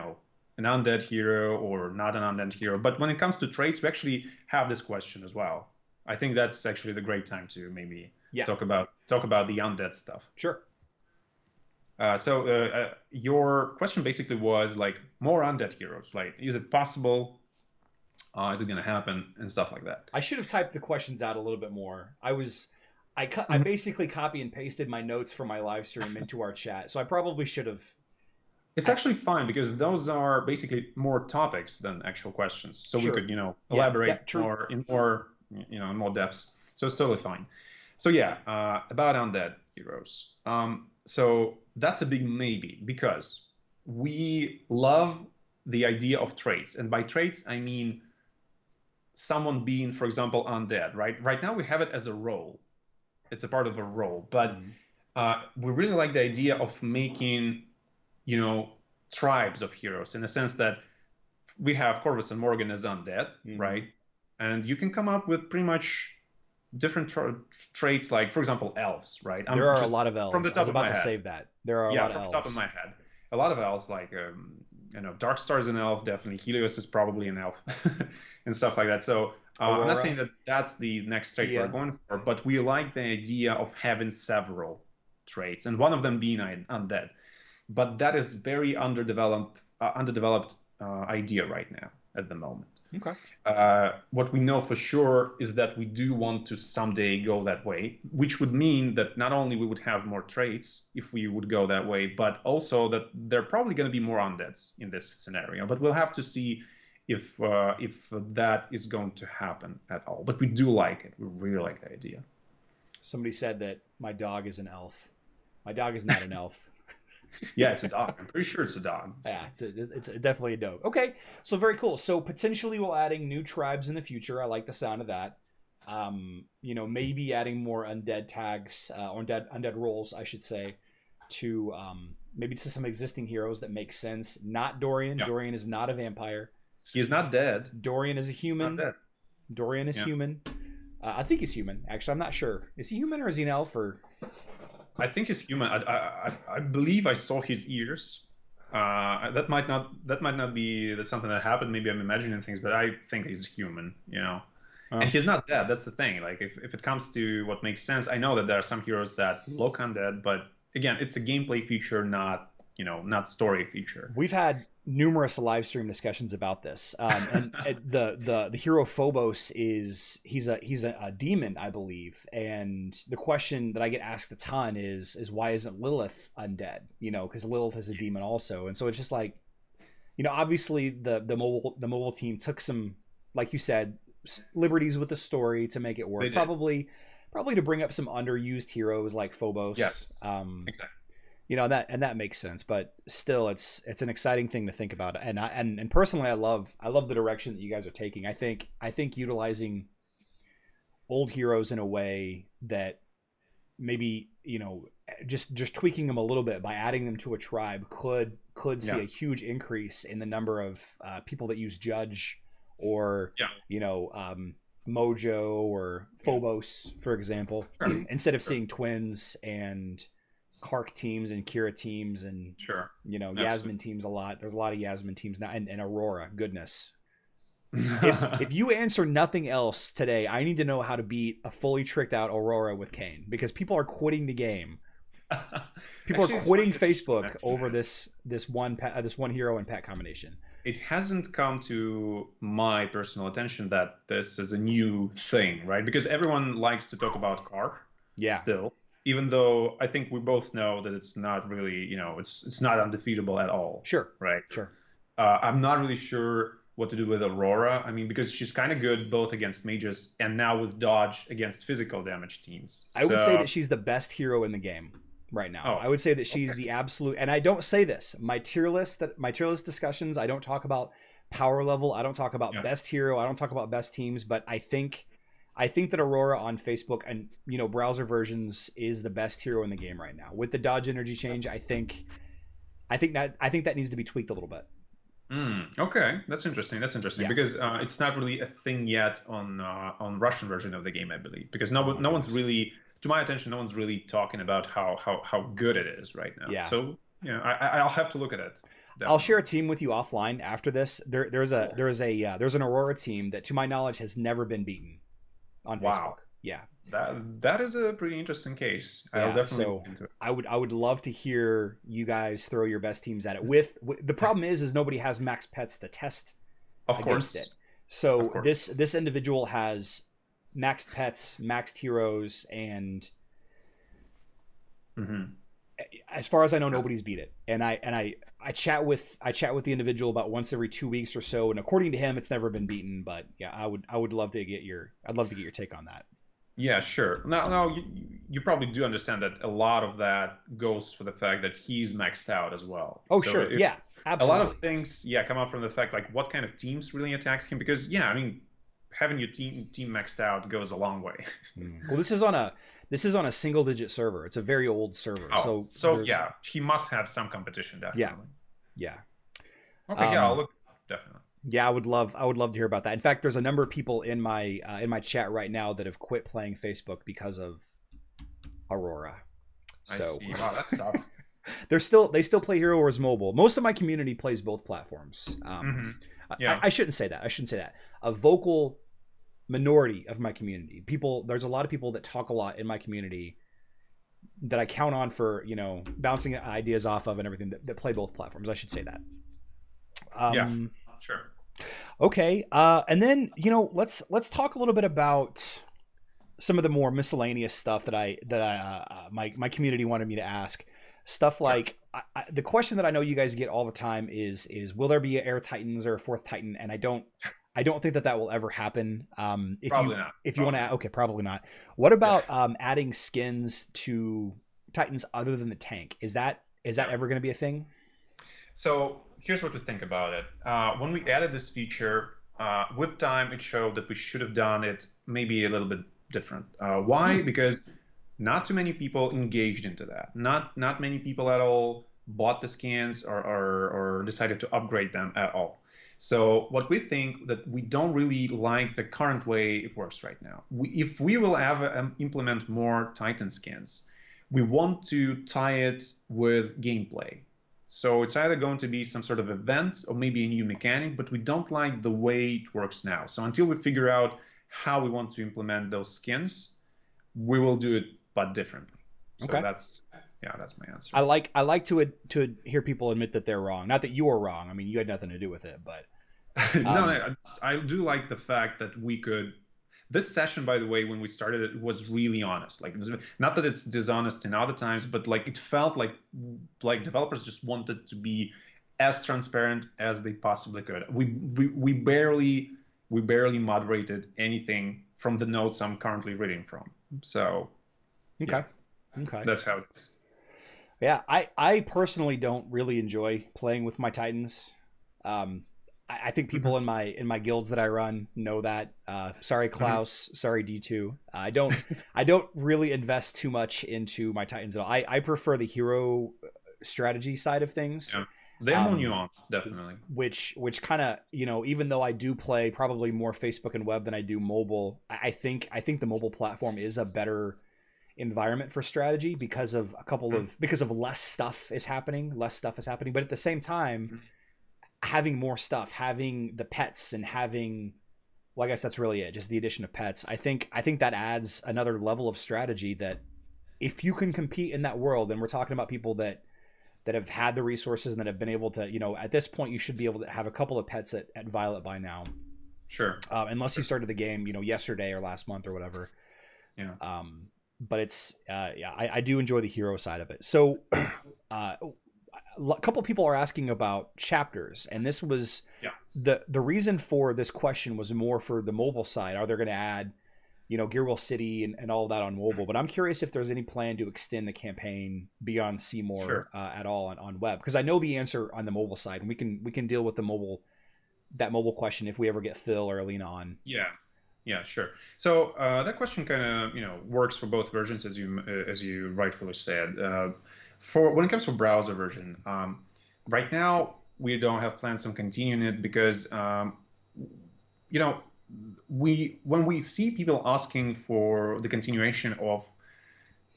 an undead hero or not an undead hero. But when it comes to traits, we actually have this question as well. I think that's actually the great time to maybe talk about the undead stuff. Sure. Your question basically was like more undead heroes, right? Is it possible? Is it going to happen and stuff like that? I should have typed the questions out a little bit more. I Mhm. basically copy and pasted my notes from my live stream into our chat, so I probably should have. It's actually fine because those are basically more topics than actual questions. So we Sure. could, Yeah, elaborate true. more in more, in more depths. So it's totally fine. So yeah, about undead heroes. So that's a big maybe because we love the idea of traits, and by traits I mean someone being, for example, undead. Right now we have it as a role. It's a part of a role, but Mm. we really like the idea of making, you know, tribes of heroes in the sense that we have Corvus and Morgan as undead, Mm-hmm. right? And you can come up with pretty much different traits, like, for example, elves, right? There I'm are a just lot of from the elves. I was top of about my to head. save that. There are a Yeah, lot of from the top of elves. my head. A lot of elves, like, Darkstar is an elf, definitely. Helios is probably an elf, and stuff like that. So I'm not saying Aurora, that that's the next trait we're Kia. going for, but we like the idea of having several traits, and one of them being undead. But that is very underdeveloped idea right now at the moment. Okay. What we know for sure is that we do want to someday go that way, which would mean that not only we would have more traits if we would go that way, but also that there are probably going to be more undeads in this scenario. But we'll have to see if that is going to happen at all. But we do like it. We really like the idea. Somebody said that my dog is an elf. My dog is not an elf. Yeah, it's a dog. I'm pretty sure it's a dog. So. Yeah, it's definitely a dog. Okay, so very cool. So potentially we'll adding new tribes in the future. I like the sound of that. Maybe adding more undead tags or undead roles, I should say, to maybe to some existing heroes that make sense. Not Dorian. Yeah, Dorian is not a vampire. he's not dead. Dorian is a He's not human. dead. Dorian is Yeah. human. I think he's human. Actually, I'm not sure. Is he human or is he an elf? Or I think he's human. I believe I saw his ears. That might not be that's something that happened. Maybe I'm imagining things, but I think he's human. And oh, he's not dead. That's the thing. Like if it comes to what makes sense, I know that there are some heroes that look undead, but again, it's a gameplay feature, not story feature. we've had numerous live stream discussions about this, and the hero Phobos he's a demon, I believe, and the question that I get asked a ton is why isn't Lilith undead? Because Lilith is a demon also, and so it's just like, obviously the mobile team took some, like you said, liberties with the story to make it They work. did. Probably to bring up some underused heroes like Phobos. Yes. Exactly. That makes sense, but still it's an exciting thing to think about. And personally I love the direction that you guys are taking. I think utilizing old heroes in a way that maybe, just tweaking them a little bit by adding them to a tribe could see Yeah. a huge increase in the number of people that use Judge, or Yeah. Mojo or Yeah. Phobos, for example, Sure. instead of Sure. seeing twins and Kark teams and Kira teams and Sure. Yasmin teams a lot. There's a lot of Yasmin teams now, and Aurora. Goodness, if Absolutely. you answer nothing else today, I need to know how to beat a fully tricked out Aurora with Kane, because people are quitting the game. People Actually, are it's quitting funny that you should Facebook mention over that. this one hero and pet combination. It hasn't come to my personal attention that this is a new thing, right? Because everyone likes to talk about car Yeah, still, even though I think we both know that it's not really, it's not undefeatable at all, sure, right? sure. I'm not really sure what to do with Aurora. I mean, because she's kind of good both against mages and now with dodge against physical damage teams. I would say So, that she's the best hero in the game right now. oh, I would say that she's okay. the absolute, and I don't say this. My tier list discussions, I don't talk about power level. I don't talk about Yeah. best hero. I don't talk about best teams, but I think that Aurora on Facebook and browser versions is the best hero in the game right now. With the dodge energy change, I think that needs to be tweaked a little bit. Okay, that's interesting. That's interesting Yeah. because it's not really a thing yet on Russian version of the game, I believe. Because Oh my no one's goodness. really, to my attention, no one's really talking about how good it is right now. Yeah. So I'll have to look at it. I'll share a Definitely. team with you offline after this. There's an Aurora team that, to my knowledge, has never been beaten on Facebook. Wow. Yeah. That is a pretty interesting case. I'll Yeah, definitely look so into it. I would love to hear you guys throw your best teams at it. With the problem is nobody has max pets to test Of against it. course, of So course. this individual has maxed pets, maxed heroes, and Hmm. as far as I know, nobody's beat it. I chat with the individual about once every 2 weeks or so, and according to him, it's never been beaten. But yeah, I would love to get your I'd love to get your take on that. Yeah, sure. Now you probably do understand that a lot of that goes for the fact that he's maxed out as well. Oh So sure, yeah, a lot of absolutely. things, yeah, come out from the fact like what kind of teams really attacked him. Because yeah, I mean, having your team maxed out goes a long way. Well, this is on a single digit server. It's a very old server, Oh, so so there's yeah, he must have some competition, yeah, definitely. yeah. Okay, yeah, I'll Um, look definitely. yeah, I would love to hear about that. In fact, there's a number of people in my chat right now that have quit playing Facebook because of Aurora. I So see. Wow, that's tough. they still play Hero Wars Mobile. Most of my community plays both platforms. Hmm. I, Yeah. I shouldn't say that. I shouldn't say that. A vocal minority of my community, people. There's a lot of people that talk a lot in my community that I count on for bouncing ideas off of and everything that play both platforms. I should say that. Yes. Um, Sure. okay, and then let's talk a little bit about some of the more miscellaneous stuff that my community wanted me to ask. Stuff Sure. like the question that I know you guys get all the time is will there be Air Titans or a fourth Titan? And I don't think that will ever happen. If you Probably not. if you want Probably to, not. okay, probably not. What Yeah. about adding skins to Titans other than the tank? Is that Yeah. ever going to be a thing? So here's what we think about it. When we added this feature, with time, it showed that we should have done it maybe a little bit different. Why? Hmm. Because not too many people engaged into that. Not many people at all bought the skins or decided to upgrade them at all. So what we think that we don't really like the current way it works right now. If we will ever implement more Titan skins, we want to tie it with gameplay. So it's either going to be some sort of event or maybe a new mechanic, but we don't like the way it works now. So until we figure out how we want to implement those skins, we will do it but differently. So Okay. that's my answer. I like to hear people admit that they're wrong. Not that you were wrong. I mean, you had nothing to do with it, but No, um, I do like the fact that we could. This session, by the way, when we started it, was really honest. Like, not that it's dishonest in other times, but like it felt like developers just wanted to be as transparent as they possibly could. We barely moderated anything from the notes I'm currently reading from. So yeah, okay, okay. that's how it. Yeah, I personally don't really enjoy playing with my Titans. I think people Mhm. in my guilds that I run know that. Sorry, Mhm. Klaus. Sorry, D2. I don't really invest too much into my Titans at all. I prefer the hero strategy side of things. Yeah, they're more Um, nuanced, definitely. which kind of even though I do play probably more Facebook and web than I do mobile, I think the mobile platform is a better environment for strategy because of less stuff is happening, but at the same time Mhm. having more stuff, having the pets, and having, well, I guess that's really it, just the addition of pets. I think that adds another level of strategy that if you can compete in that world, and we're talking about people that have had the resources and that have been able to, at this point you should be able to have a couple of pets at Violet by now, Sure. unless you Sure. started the game yesterday or last month or whatever. Yeah. But it's yeah, I do enjoy the hero side of it. So a couple people are asking about chapters, and this was Yeah. the reason for this question was more for the mobile side. Are they going to add Gearwell City and all of that on mobile? But I'm curious if there's any plan to extend the campaign beyond Seymour Sure. at all on web, because I know the answer on the mobile side, and we can deal with that mobile question if we ever get Phil or Alina on. Yeah. Yeah, sure. So that question kind of works for both versions, as you rightfully said. For when it comes to browser version, right now we don't have plans on continuing it because you know we when we see people asking for the continuation of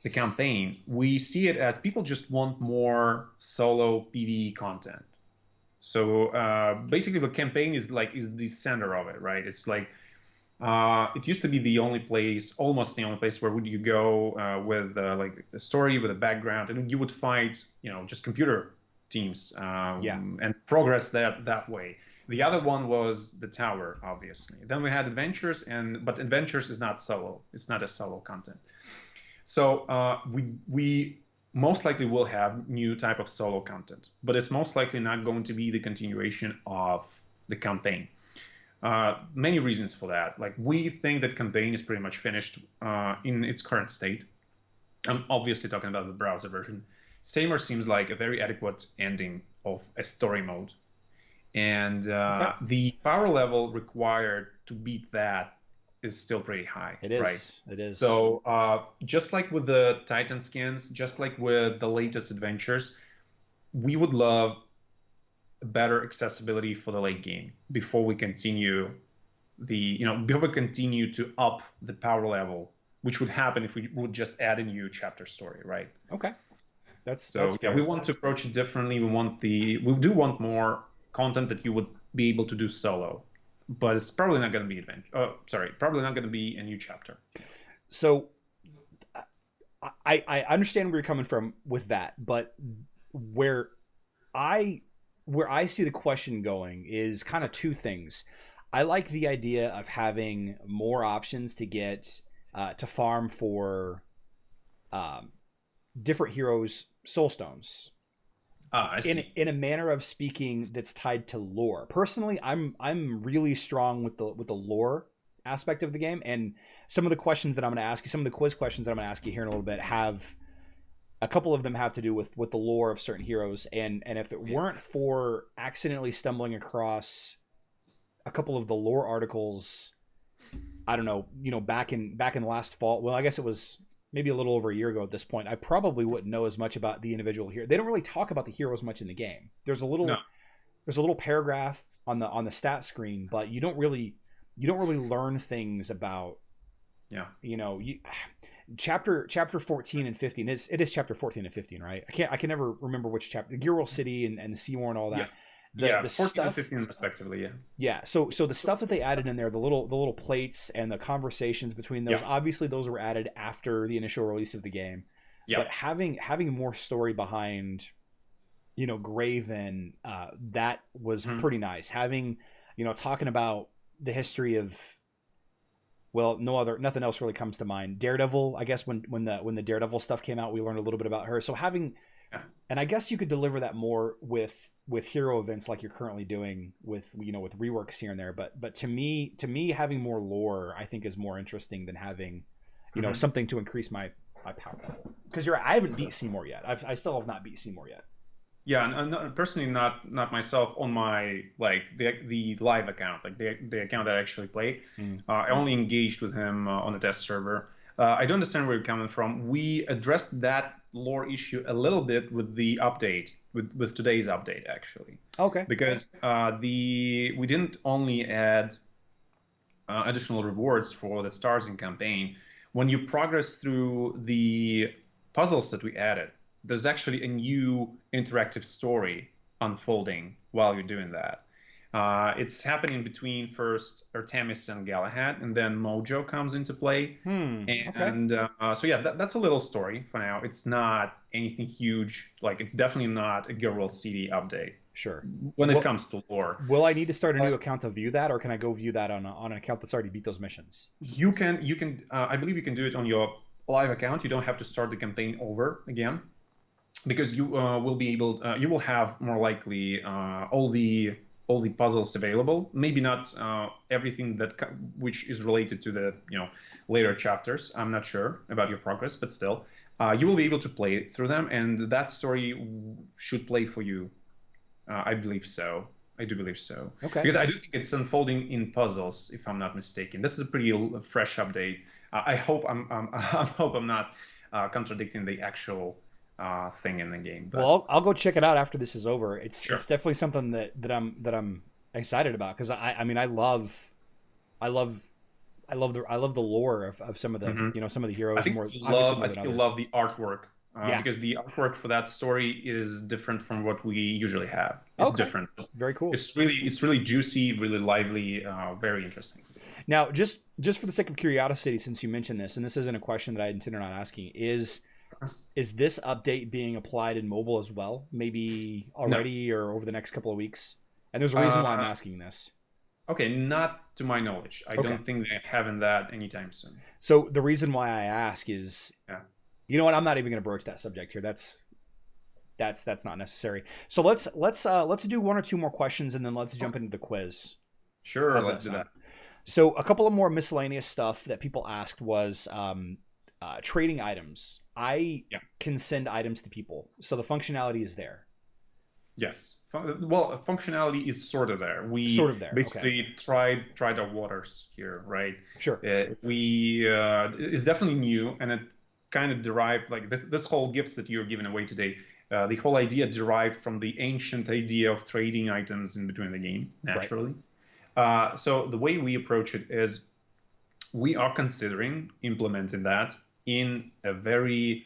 the campaign, we see it as people just want more solo PvE content. So basically, the campaign is the center of it, right? It's like It used to be the only place, almost the only place, where would you go with like a story with a background, and you would fight, just computer teams Yeah. and progress that way. The other one was the tower, obviously. Then we had adventures, but adventures is not solo. It's not a solo content. So we most likely will have new type of solo content, but it's most likely not going to be the continuation of the campaign. Many reasons for that. Like, we think that campaign is pretty much finished in its current state. I'm obviously talking about the browser version. Samer seems like a very adequate ending of a story mode. And Okay. the power level required to beat that is still pretty high, It right? is. It is. So just like with the Titan skins, just like with the latest adventures, we would love better accessibility for the late game before we continue before we continue to up the power level, which would happen if we would just add a new chapter story, right? Okay. That's So yeah, fair. we want to approach it differently. We do want more content that you would be able to do solo, but it's probably not going to be probably not going to be a new chapter. So I understand where you're coming from with that, but where I where I see the question going is kind of two things. I like the idea of having more options to get to farm for um, different heroes' soul stones I see. in a manner of speaking that's tied to lore. Personally, I'm really strong with the lore aspect of the game, and some of the questions that I'm going to ask you, some of the quiz questions that I'm going to ask you here in a little bit, have a couple of them have to do with the lore of certain heroes, and if it weren't for accidentally stumbling across a couple of the lore articles, I don't know, back in last fall. Well, I guess it was maybe a little over a year ago at this point. I probably wouldn't know as much about the individual here. They don't really talk about the heroes much in the game. No. There's a little paragraph on the stat screen, but you don't really learn things about Yeah. Chapter 14 and 15. It is chapter 14 and 15, right? I can never remember which chapter. Gearwell City and the Seymour and all that. The 14 and stuff, 15 respectively. Yeah. yeah. So the stuff that they added in there, the little plates and the conversations between those, Yeah. obviously those were added after the initial release of the game. Yeah. But having more story behind, Graven, that was pretty nice. Having, talking about the history of, well, nothing else really comes to mind. Daredevil, I guess when the Daredevil stuff came out, we learned a little bit about her. So having, Yeah. and I guess you could deliver that more with hero events like you're currently doing with with reworks here and there. But to me, having more lore, I think, is more interesting than having, something to increase my power level. Because you're right, I haven't beat Seymour yet. I still have not beat Seymour yet. Yeah, and personally, not myself on my like the live account, like the account that I actually play. I only engaged with him on a test server. I do understand where you're coming from. We addressed that lore issue a little bit with the update, with today's update actually, Okay. because we didn't only add additional rewards for the stars in campaign. When you progress through the puzzles that we added, there's actually a new interactive story unfolding while you're doing that. It's happening between first Artemis and Galahad, and then Mojo comes into play. Okay. And so yeah, that's a little story for now. It's not anything huge. Like, it's definitely not a Gearwell City update Sure. when it comes to lore. Will I need to start a new account to view that, or can I go view that on an account that's already beat those missions? You can. I believe you can do it on your live account. You don't have to start the campaign over again, because you will be able. You will have more likely all the puzzles available. Maybe not everything which is related to the later chapters. I'm not sure about your progress, but still, you will be able to play through them, and that story should play for you. I believe so. I do believe so. Okay. Because I do think it's unfolding in puzzles, if I'm not mistaken. This is a pretty fresh update. I hope I hope I'm not contradicting the actual thing in the game. But Well, I'll go check it out after this is over. It's Sure. it's definitely something that I'm excited about, because I mean I love the lore of some of the some of the heroes I think more you'll obviously love. more I than think you'll others. love the artwork. Yeah. Because the artwork for that story is different from what we usually have. It's Okay. different. Very cool. It's really juicy, really lively, very interesting. Now, just for the sake of curiosity, since you mentioned this, and this isn't a question that I intended on asking, is this update being applied in mobile as well? Maybe No. already or over the next couple of weeks? And there's a reason why I'm Uh, asking this. okay, not to my knowledge. I Okay. don't think they're having that anytime soon. So the reason why I ask is, Yeah. you know what? I'm not even going to broach that subject here. That's not necessary. So let's do one or two more questions and then let's jump into the quiz. Sure, How's let's that do sound? that. So a couple of more miscellaneous stuff that people asked was trading items. I Yeah. can send items to people, so the functionality is there. Yes. Well, functionality is sort of there. Sort We of there. basically Okay. tried our waters here, right? Sure. We It's definitely new, and it kind of derived like this whole gifts that you're giving away today. The whole idea derived from the ancient idea of trading items in between the game, Right. naturally. So the way we approach it is we are considering implementing that in a very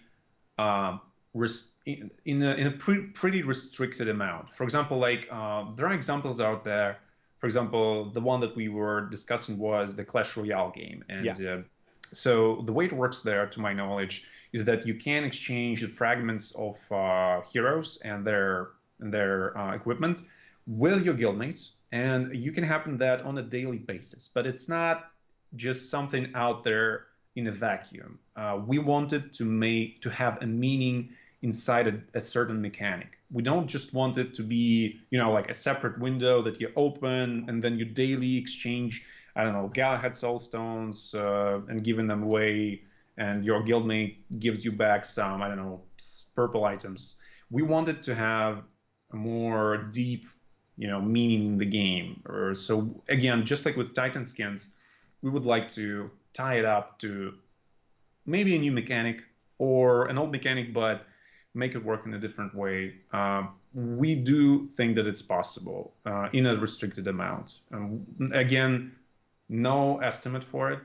in a pretty restricted amount. For example, like there are examples out there. For example, the one that we were discussing was the Clash Royale game, Yeah. and so the way it works there, to my knowledge, is that you can exchange the fragments of heroes and their equipment with your guildmates, and you can happen that on a daily basis. But it's not just something out there in a vacuum. We wanted to have a meaning inside a certain mechanic. We don't just want it to be, like a separate window that you open and then you daily exchange, I don't know, Galahad soulstones and giving them away, and your guildmate gives you back some, I don't know, purple items. We wanted to have a more deep, meaning in the game. Or so again, just like with Titan skins, we would like to tie it up to maybe a new mechanic or an old mechanic, but make it work in a different way. We do think that it's possible in a restricted amount. Again, no estimate for it.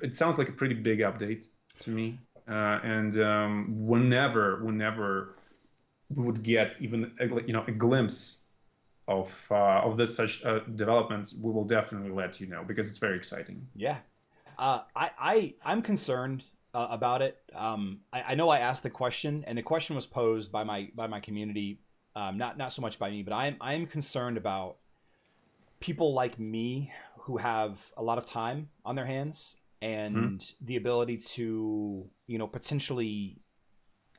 It sounds like a pretty big update to me. And whenever we would get even a glimpse of this such developments, we will definitely let you know because it's very exciting. Yeah. I'm concerned about it. I know I asked the question, and the question was posed by my community, not so much by me, but I'm concerned about people like me who have a lot of time on their hands Mhm. and the ability to potentially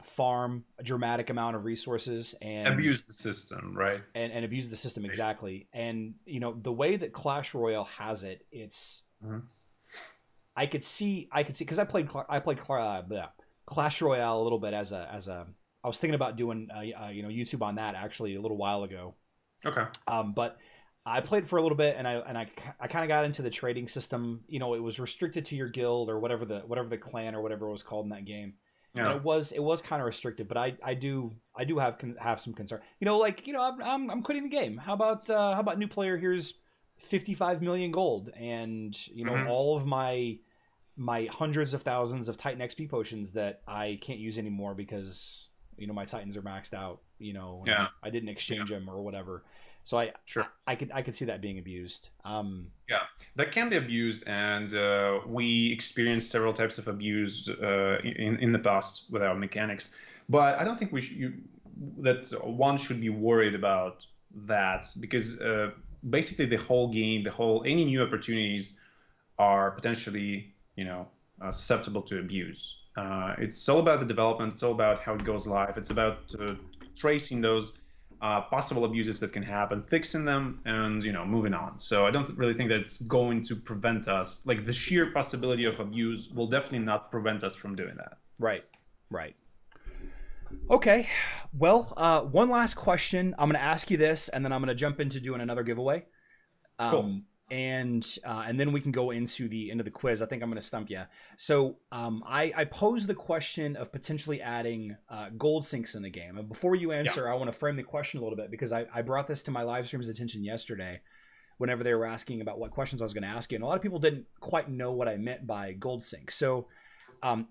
farm a dramatic amount of resources Abuse the system, right? and abuse the system Basically. exactly. And the way that Clash Royale has it, it's Mhm. I could see because I played Clash Royale a little bit as a I was thinking about doing YouTube on that actually a little while ago. Okay. But I played for a little bit and I kind of got into the trading system. It was restricted to your guild or whatever the clan or whatever it was called in that game. And Yeah. it was kind of restricted, but I do have some concern. I'm quitting the game. How about new player? Here's 55 million gold, and Hmm. all of my hundreds of thousands of Titan XP potions that I can't use anymore because my Titans are maxed out. And Yeah. I didn't Yeah. exchange them or whatever. So I Sure. I could see that being abused. Yeah, that can be abused, and we experienced several types of abuse in the past with our mechanics. But I don't think that one should be worried about that because basically the whole game, any new opportunities are potentially, susceptible to abuse. It's all about the development. It's all about how it goes live. It's about tracing those possible abuses that can happen, fixing them, and moving on. So I don't really think that it's going to prevent us. Like the sheer possibility of abuse will definitely not prevent us from doing that. Right, right. Okay. Well, one last question. I'm going to ask you this, and then I'm going to jump into doing another giveaway. Cool. And then we can go into the end of the quiz. I think I'm going to stump you. So I posed the question of potentially adding gold sinks in the game. And before you Yeah. answer, I want to frame the question a little bit because I brought this to my live stream's attention yesterday whenever they were asking about what questions I was going to ask you. And a lot of people didn't quite know what I meant by gold sinks. So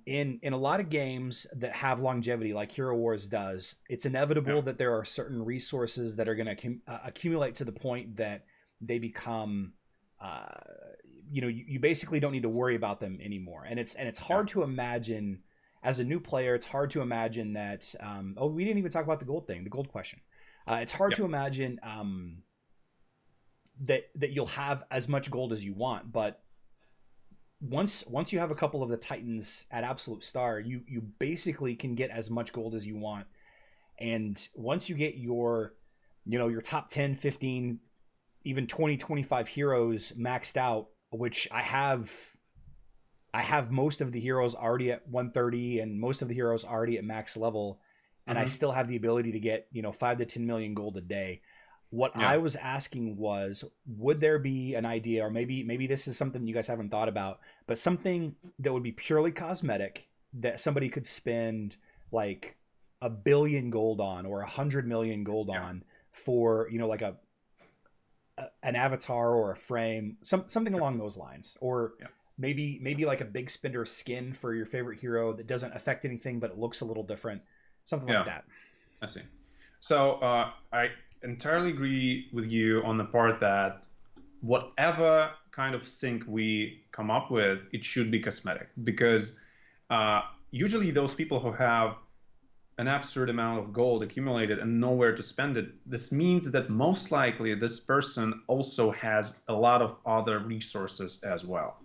in a lot of games that have longevity, like Hero Wars does, it's inevitable Yeah. that there are certain resources that are going to accumulate to the point that they become uh, you basically don't need to worry about them anymore. And it's hard to imagine as a new player. It's hard to imagine that. Oh, we didn't even talk about the gold thing, the gold question. It's hard to imagine that you'll have as much gold as you want, but once you have a couple of the titans at absolute star, you basically can get as much gold as you want. And once you get your your top 10, 15, even 20, 25 heroes maxed out, which I have most of the heroes already at 130 and most of the heroes already at max level, and I still have the ability to get 5 to 10 million gold a day. What I was asking was, would there be an idea, or maybe this is something you guys haven't thought about, but something that would be purely cosmetic that somebody could spend like 1 billion gold on or 100 million gold on for like an avatar or a frame, something along those lines, or maybe like a big spender skin for your favorite hero that doesn't affect anything but it looks a little different, something like that. I see. So I entirely agree with you on the part that whatever kind of sync we come up with, it should be cosmetic, because usually those people who have an absurd amount of gold accumulated and nowhere to spend it, this means that most likely this person also has a lot of other resources as well.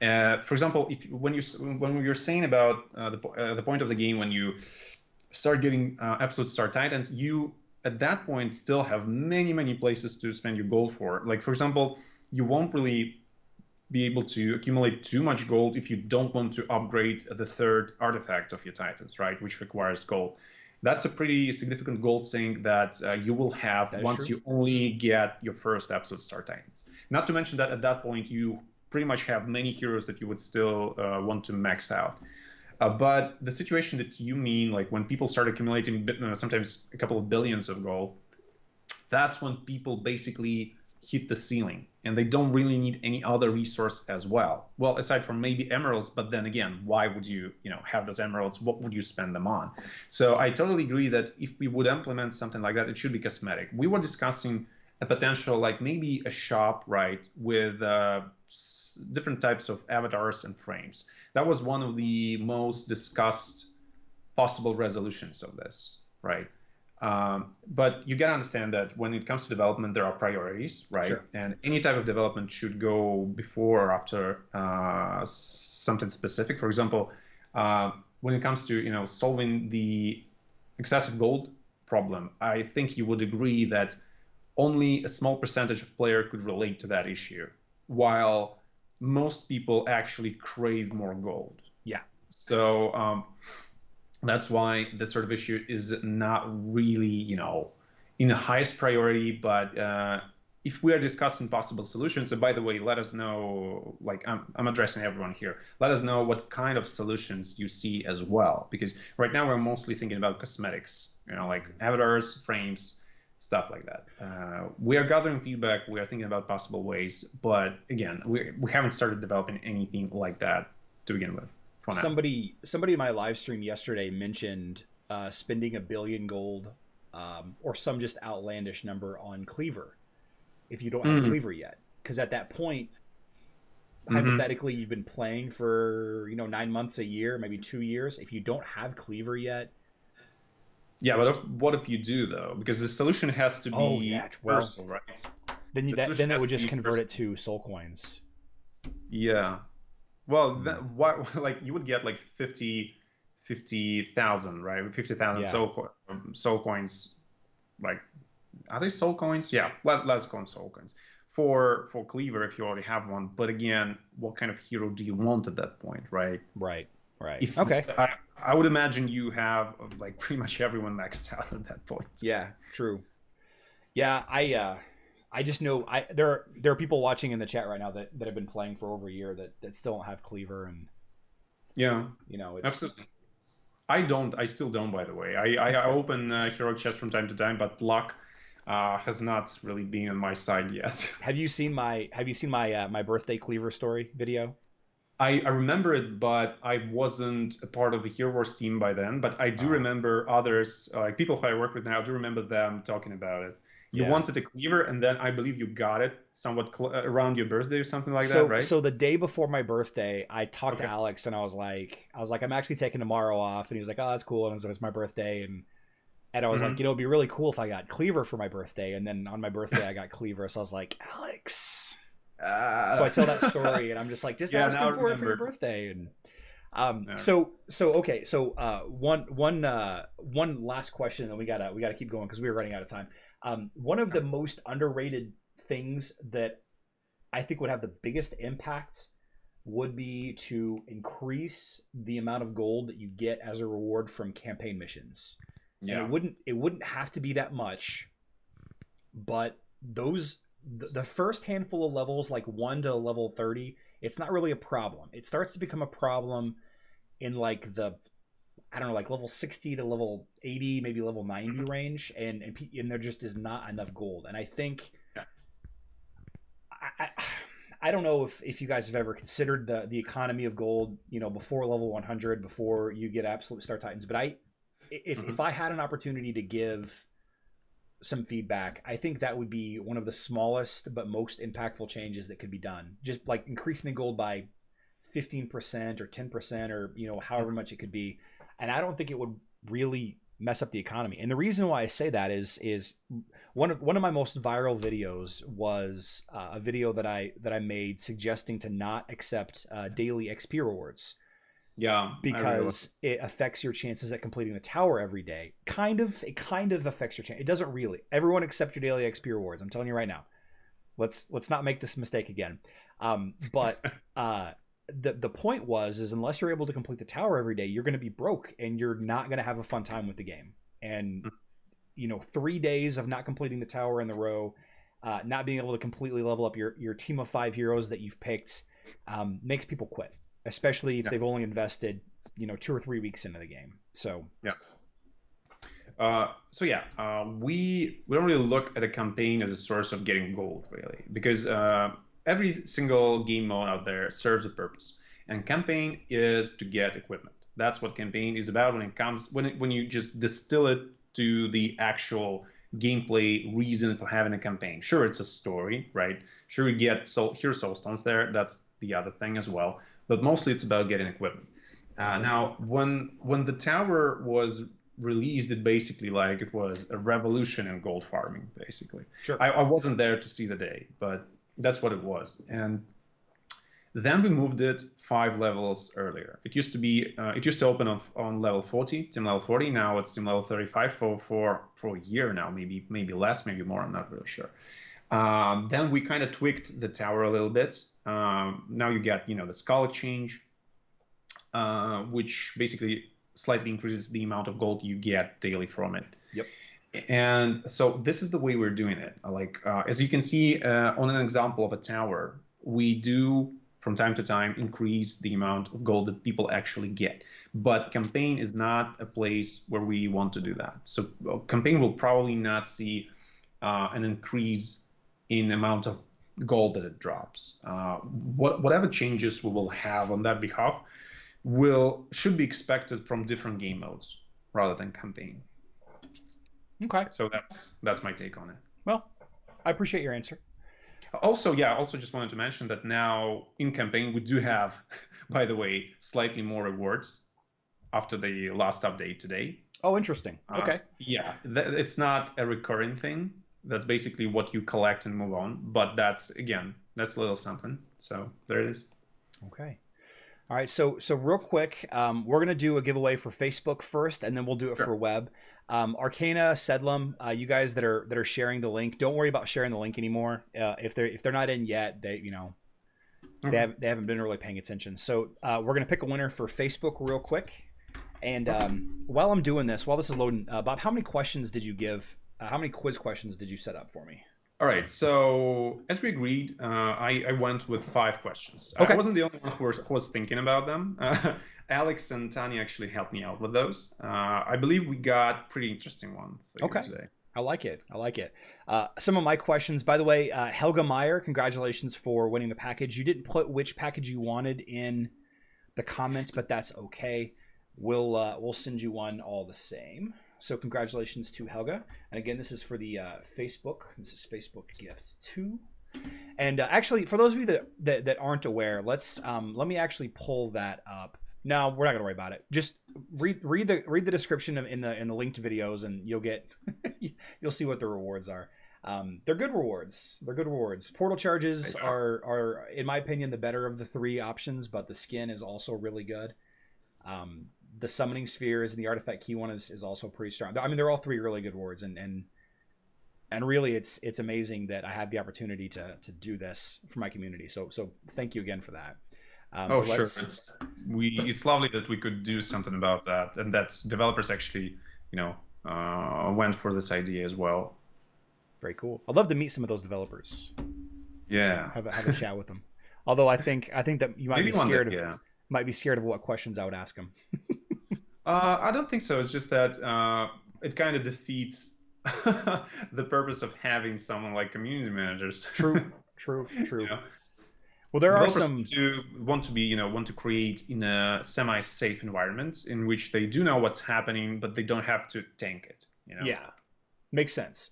For example, when you're saying about the point of the game when you start getting absolute star titans, you at that point still have many places to spend your gold for. Like, for example, you won't really be able to accumulate too much gold if you don't want to upgrade the third artifact of your titans, right, which requires gold. That's a pretty significant gold sink that you will have once you only get your first absolute star titans. Not to mention that at that point you pretty much have many heroes that you would still want to max out. But the situation that you mean, like when people start accumulating sometimes a couple of billions of gold, that's when people basically hit the ceiling and they don't really need any other resource as well. Well, aside from maybe emeralds, but then again, why would you have those emeralds? What would you spend them on? So I totally agree that if we would implement something like that, it should be cosmetic. We were discussing a potential, like maybe a shop, right, with different types of avatars and frames. That was one of the most discussed possible resolutions of this, right? But you gotta understand that when it comes to development, there are priorities, right? And any type of development should go before or after something specific. For example, when it comes to solving the excessive gold problem, I think you would agree that only a small percentage of player could relate to that issue, while most people actually crave more gold. So that's why this sort of issue is not really, in the highest priority. But if we are discussing possible solutions, and by the way, let us know, like I'm addressing everyone here, let us know what kind of solutions you see as well. Because right now we're mostly thinking about cosmetics, like avatars, frames, stuff like that. We are gathering feedback. We are thinking about possible ways. But again, we haven't started developing anything like that to begin with. Somebody in my live stream yesterday mentioned spending 1 billion gold or some just outlandish number on cleaver if you don't have cleaver yet, because at that point hypothetically you've been playing for 9 months, a year, maybe 2 years. If you don't have cleaver yet, but what if you do, though? Because the solution has to be universal, right? Then that would just convert it to soul coins. Well, like you would get like 50,000, right? 50,000 soul coins. Like, are they soul coins? Yeah, let's call them soul coins for cleaver if you already have one. But again, what kind of hero do you want at that point, right? Right. Okay. I would imagine you have like pretty much everyone maxed out at that point. Yeah, true. Yeah, I just know there are people watching in the chat right now that have been playing for over a year that still don't have cleaver, and it's absolutely. I still don't, by the way. I open hero chest from time to time, but luck has not really been on my side yet. Have you seen my my birthday cleaver story video? I remember it, but I wasn't a part of the Hero Wars team by then. But I do remember others, like people who I work with now, I do remember them talking about it. You Yeah. wanted a cleaver, and then I believe you got it somewhat around your birthday or something like that, So right? so the day before my birthday, I talked to Okay. Alex and I was like, I'm actually taking tomorrow off, and he was like, oh, that's cool, and it's my birthday, and I was like, Hmm. it'd be really cool if I got Cleaver for my birthday, and then on my birthday I got Cleaver, so I was like, Alex. So I tell that story, and I'm just like, just Yeah, ask now I him for it for your remember. birthday, and Yeah. so okay, so one last question, and then we gotta keep going because we were running out of time. One of the most underrated things that I think would have the biggest impact would be to increase the amount of gold that you get as a reward from campaign missions. And it Yeah. wouldn't have to be that much, but the first handful of levels, like 1 to level 30, it's not really a problem. It starts to become a problem in like the, I don't know, like level 60 to level 80, maybe level 90 Mhm. range, and there just is not enough gold. And I think Yeah. I don't know if you guys have ever considered the economy of gold, before level 100, before you get absolute star titans. But if Mhm. I had an opportunity to give some feedback, I think that would be one of the smallest but most impactful changes that could be done. Just like increasing the gold by 15% or 10%, or however much it could be. And I don't think it would really mess up the economy. And the reason why I say that is one of my most viral videos was a video that I made suggesting to not accept daily XP rewards Yeah, I realize. because it affects your chances at completing the tower every day. It kind of affects your chance. It doesn't really. Everyone accept your daily XP rewards. I'm telling you right now. Let's not make this mistake again. But the point is unless you're able to complete the tower every day, you're going to be broke and you're not going to have a fun time with the game. And 3 days of not completing the tower in the row, not being able to completely level up your team of 5 heroes that you've picked, makes people quit, especially if Yeah. they've only invested 2 or 3 weeks into the game. So Yeah. So yeah, we don't really look at a campaign as a source of getting gold, really, because every single game mode out there serves a purpose, and campaign is to get equipment. That's what campaign is about when it comes when you just distill it to the actual gameplay reason for having a campaign. Sure, it's a story, right? Sure, you get here's soul stones there. That's the other thing as well, but mostly it's about getting equipment. Now, when the tower was released, it basically like it was a revolution in gold farming. Basically, sure. I wasn't there to see the day, but that's what it was. And then we moved it 5 levels earlier. It used to open on level 40, team level 40. Now it's team level 35 for a year now, maybe less, maybe more. I'm not really sure. Then we kind of tweaked the tower a little bit. Now you get the skull exchange, which basically slightly increases the amount of gold you get daily from it. Yep. And so this is the way we're doing it. Like as you can see on an example of a tower, we do from time to time increase the amount of gold that people actually get. But campaign is not a place where we want to do that. So campaign will probably not see an increase in amount of gold that it drops. Whatever changes we will have on that behalf should be expected from different game modes rather than campaign. Okay. So that's my take on it. Well, I appreciate your answer. Also, yeah, also just wanted to mention that now in campaign we do have, by the way, slightly more rewards after the last update today. Oh, interesting. Okay. Yeah, it's not a recurring thing. That's basically what you collect and move on. But that's a little something. So there it is. Okay. All right, so real quick, we're gonna do a giveaway for Facebook first, and then we'll do it Sure. for web. Arcana, Sedlum, you guys that are sharing the link, don't worry about sharing the link anymore. If they're not in yet, they Okay. haven't been really paying attention. So we're gonna pick a winner for Facebook real quick. And while this is loading, Bob, how many questions did you give? How many quiz questions did you set up for me? All right. So as we agreed, I went with 5 questions. I Okay. wasn't the only one who was thinking about them. Alex and Tanya actually helped me out with those. I believe we got pretty interesting one for you Okay. today. I like it. I like it. Some of my questions, by the way, Helga Meyer, congratulations for winning the package. You didn't put which package you wanted in the comments, but that's okay. We'll send you one all the same. So congratulations to Helga. And again, this is for the Facebook. This is Facebook Gifts 2. And actually, for those of you that aren't aware, let me actually pull that up. No, we're not gonna worry about it. Just read the description in the linked videos, and you'll see what the rewards are. They're good rewards. They're good rewards. Portal charges are in my opinion the better of the three options, but the skin is also really good. The summoning spheres and the artifact key one is also pretty strong. I mean, they're all three really good rewards, and really it's amazing that I had the opportunity to do this for my community. So thank you again for that. Oh, sure. It's lovely that we could do something about that, and that developers actually, went for this idea as well. Very cool. I'd love to meet some of those developers. Yeah. Have a chat with them. Although I think that you might Maybe be scared yeah. might be scared of what questions I would ask them. I don't think so. It's just that it kind of defeats the purpose of having someone like community managers. True. Yeah. Well, there are some want to create in a semi-safe environment in which they do know what's happening, but they don't have to tank it. Yeah, makes sense.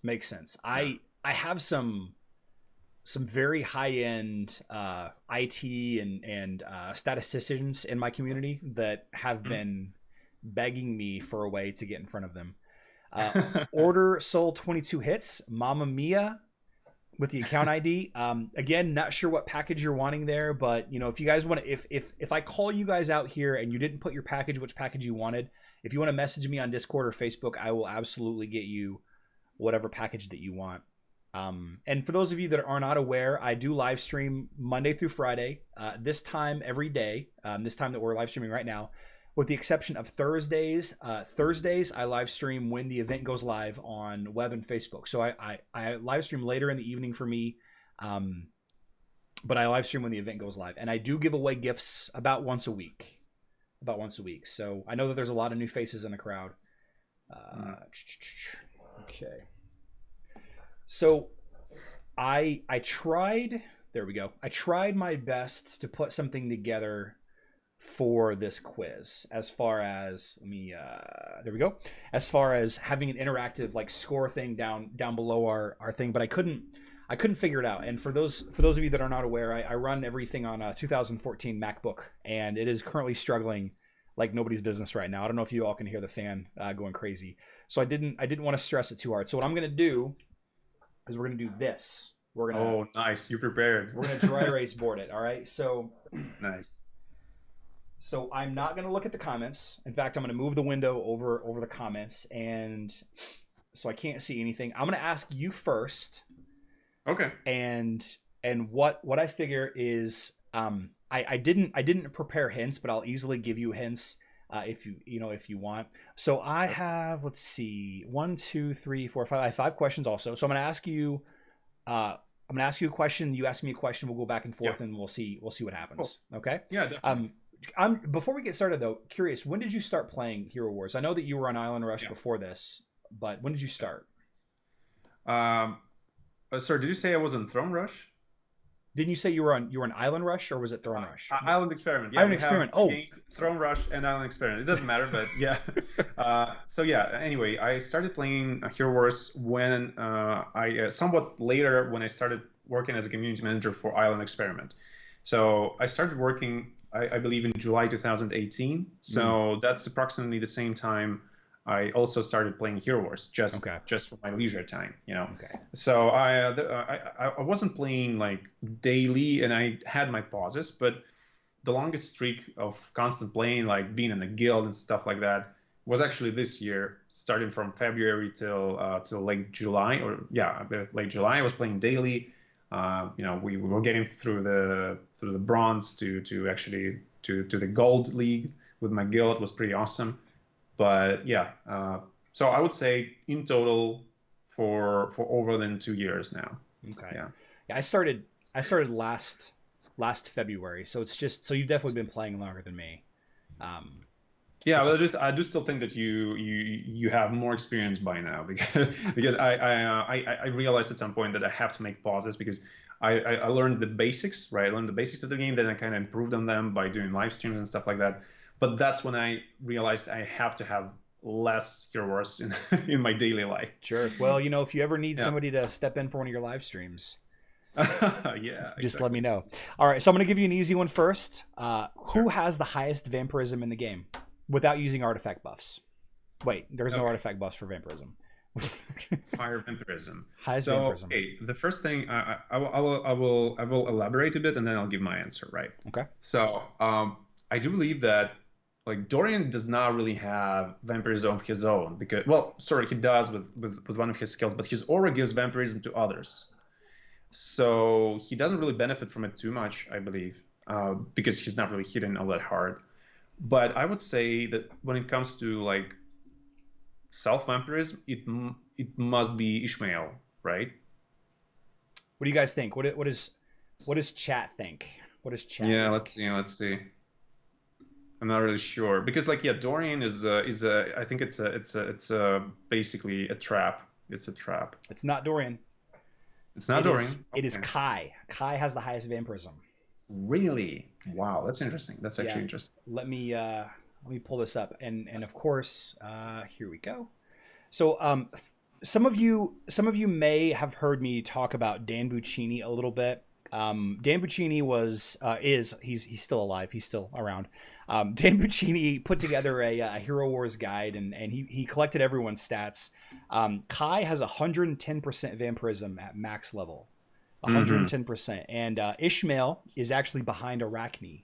I have some very high-end IT and statisticians in my community that have been begging me for a way to get in front of them. Order Soul 22 hits, Mamma Mia, with the account ID. Again, not sure what package you're wanting there, but if you guys want to, if I call you guys out here and you didn't put your package, which package you wanted, if you want to message me on Discord or Facebook, I will absolutely get you whatever package that you want. And for those of you that are not aware, I do live stream Monday through Friday, this time every day, this time that we're live streaming right now, with the exception of Thursdays. Thursdays, I live stream when the event goes live on web and Facebook. So I live stream later in the evening for me, but I live stream when the event goes live. And I do give away gifts about once a week. So I know that there's a lot of new faces in the crowd. Okay. So I tried, there we go. I tried my best to put something together for this quiz, as far as there we go, as far as having an interactive like score thing down below our thing, but I couldn't figure it out. And for those of you that are not aware, I run everything on a 2014 MacBook, and it is currently struggling like nobody's business right now. I don't know if you all can hear the fan going crazy, so I didn't want to stress it too hard. So what I'm gonna do is we're gonna do this. Oh, nice, you prepared. We're gonna dry erase board it. All right, so nice. So I'm not going to look at the comments. In fact, I'm going to move the window over the comments, and so I can't see anything. I'm going to ask you first. Okay. And what I figure is I didn't prepare hints, but I'll easily give you hints if you want. So I have, let's see, 1, 2, 3, 4, 5. I have 5 questions also. So I'm going to ask you a question. You ask me a question. We'll go back and forth, and we'll see what happens. Cool. Okay. Yeah, definitely. Before we get started though, curious, when did you start playing Hero Wars? I know that you were on Island Rush before this, but when did you start? Sorry, did you say I was on Throne Rush? Didn't you say you were on Island Rush, or was it Throne Rush? Island Experiment. Yeah, Island Experiment. Oh, games, Throne Rush and Island Experiment. It doesn't matter, but yeah. So yeah. Anyway, I started playing Hero Wars when I somewhat later when I started working as a community manager for Island Experiment. So I started working, I believe, in July 2018. So that's approximately the same time I also started playing Hero Wars, just for my leisure time, Okay. So I wasn't playing like daily, and I had my pauses, but the longest streak of constant playing, like being in a guild and stuff like that, was actually this year, starting from February till late July, late July. I was playing daily. We were getting through the bronze to the gold league with my guild. It was pretty awesome. But yeah, so I would say in total for over than 2 years now. Okay. Yeah, I started last February, so it's just, so you've definitely been playing longer than me. Yeah, but I do still think that you have more experience by now, because I realized at some point that I have to make pauses, because I learned the basics, right? I learned the basics of the game, then I kind of improved on them by doing live streams and stuff like that. But that's when I realized I have to have less Hero Wars in in my daily life. Sure. Well, you know, if you ever need Yeah. somebody to step in for one of your live streams, Yeah, just let exactly. me know. All right, so I'm going to give you an easy one first. Who Sure. has the highest vampirism in the game without using artifact buffs? Wait, there's no Okay. artifact buffs for vampirism. Fire vampirism. Highest So, vampirism. okay, the first thing I will elaborate a bit, and then I'll give my answer. Right. Okay. So, I do believe that like Dorian does not really have vampirism of his own because, well, sorry, he does with one of his skills, but his aura gives vampirism to others. So he doesn't really benefit from it too much, I believe, because he's not really hitting all that hard. But I would say that when it comes to like self vampirism, it must be Ishmael, right? What do you guys think? What does chat think? What does chat Yeah, let's think? see, let's see. I'm not really sure because like yeah, Dorian is a I think it's a basically a trap. It's a trap. It's not Dorian. It's not Dorian. It is Okay. Kai. Kai has the highest vampirism. Really? Wow, that's interesting. That's Yeah. actually interesting. Let me pull this up, and of course, here we go. So some of you may have heard me talk about Dan Buccini a little bit. Dan Buccini was is he's still alive. He's still around. Dan Buccini put together a Hero Wars guide, and he collected everyone's stats. Kai has 110% vampirism at max level, Hmm. 110%, and Ishmael is actually behind Arachne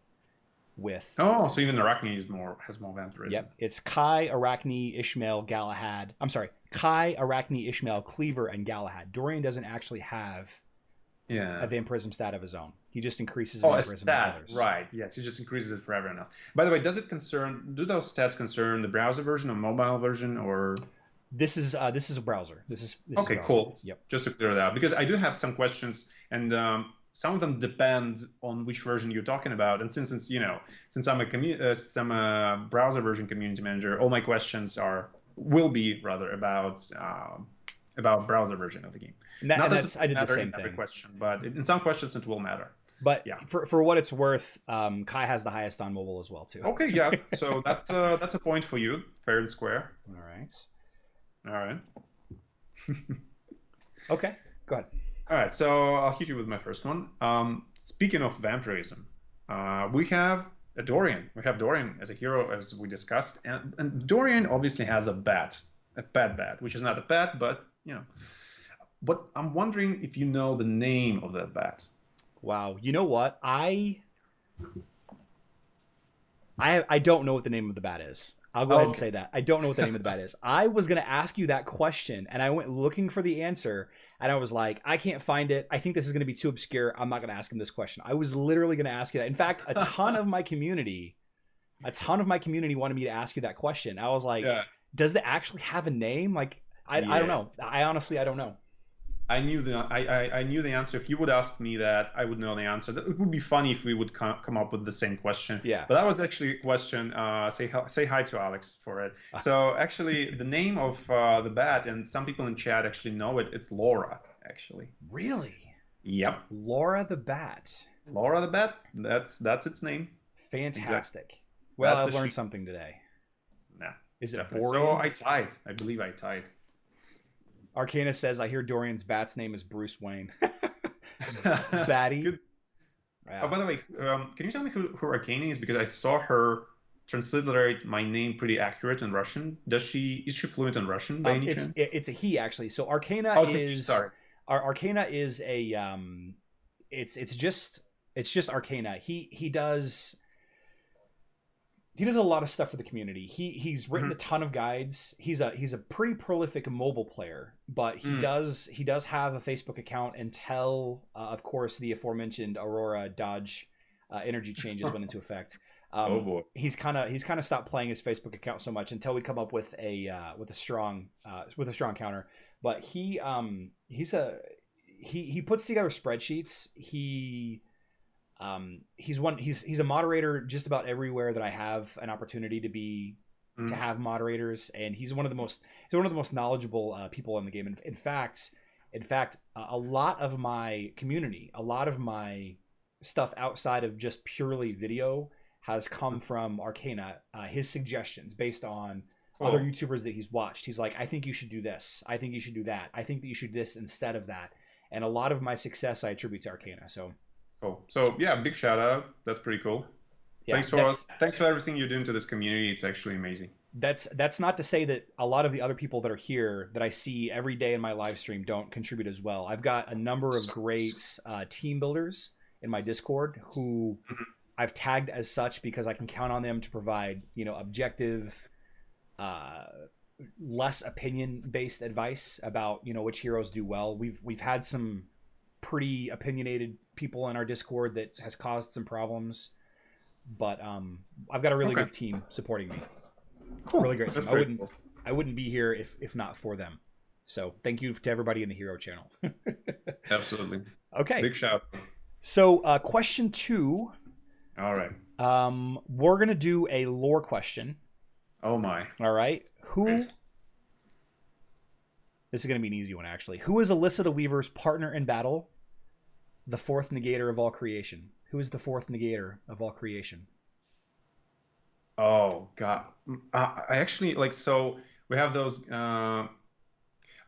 with. Oh, so even Arachne is more has more vampirism. Yep, it's Kai, Arachne, Ishmael, Galahad. I'm sorry, Kai, Arachne, Ishmael, Cleaver, and Galahad. Dorian doesn't actually have a Yeah. vampirism stat of his own. He just increases Oh, a vampirism to stat, others. right? Yes, it just increases it for everyone else. By the way, does it concern? Do those stats concern the browser version or mobile version or? This is a browser. This is a Okay, browser. cool. Yep. Just to clear that out, because I do have some questions, and some of them depend on which version you're talking about. And since you know, since I'm a browser version community manager, all my questions will be rather about browser version of the game. Not And that it that's I will did the matter same in every thing. question, but in some questions it will matter. But Yeah. for what it's worth, Kai has the highest on mobile as well too. Okay. Yeah. So that's a point for you, fair and square. All right. All right. Okay. Go ahead. All right, so I'll hit you with my first one. Speaking of vampirism, we have a Dorian. We have Dorian as a hero, as we discussed, and Dorian obviously has a bad bat, which is not a bat, but you know. But I'm wondering if you know the name of that bat. Wow. You know what? I don't know what the name of the bat is. I'll go ahead and Okay. say that. I don't know what the name of the bat is. I was going to ask you that question, and I went looking for the answer, and I was like, I can't find it. I think this is going to be too obscure. I'm not going to ask him this question. I was literally going to ask you that. In fact, a ton of my community wanted me to ask you that question. I was like, Yeah. does it actually have a name? Like, I don't Yeah. know. I don't know. I knew the answer. If you would ask me that, I would know the answer. It would be funny if we would come up with the same question. Yeah. But that was actually a question. Say hi to Alex for it. So actually, the name of the bat, and some people in chat actually know it. It's Laura, actually. Really? Yep, Laura the Bat. Laura the bat. That's its name. Fantastic. Well, That's I've a learned she. something today. Nah, Is it definitely. boring? So I tied. I believe I tied. Arcana says, I hear Dorian's bat's name is Bruce Wayne. Batty. Good. Wow. Oh, by the way, can you tell me who Arcane is? Because I saw her transliterate my name pretty accurate in Russian. Is she fluent in Russian by any chance? It's a he actually. So Arcana Oh, it's a he. is Sorry. Arcana is a it's just Arcana. He does a lot of stuff for the community. He's written a ton of guides. He's a pretty prolific mobile player, but he does have a Facebook account until of course the aforementioned Aurora Dodge energy changes went into effect. Oh boy. He's kind of stopped playing his Facebook account so much until we come up with a strong counter. But he puts together spreadsheets. He's a moderator just about everywhere that I have an opportunity to have moderators, and he's one of the most knowledgeable people in the game. In fact, a lot of my community, a lot of my stuff outside of just purely video has come from Arcana, his suggestions based on other Cool. YouTubers that he's watched. He's like, I think you should do this. I think you should do that. I think that you should do this instead of that. And a lot of my success I attribute to Arcana. So Cool. So yeah, big shout out. That's pretty cool. yeah, Thanks for everything you're doing to this community. It's actually amazing. that's not to say that a lot of the other people that are here that I see every day in my live stream don't contribute as well. I've got a number of great team builders in my Discord who I've tagged as such because I can count on them to provide, objective, less opinion based advice about, which heroes do well. We've had some pretty opinionated people in our Discord that has caused some problems, but I've got a really good team supporting me. Cool. Really great That's team. cool. I wouldn't be here if not for them. So thank you to everybody in the Hero channel. Absolutely. Okay. Big shout. So question 2. All right. We're gonna do a lore question. Oh my. All right. Great. This is gonna be an easy one actually. Who is Alyssa the Weaver's partner in battle? The fourth negator of all creation. Who is the fourth negator of all creation? Oh God. I actually like. So we have those. I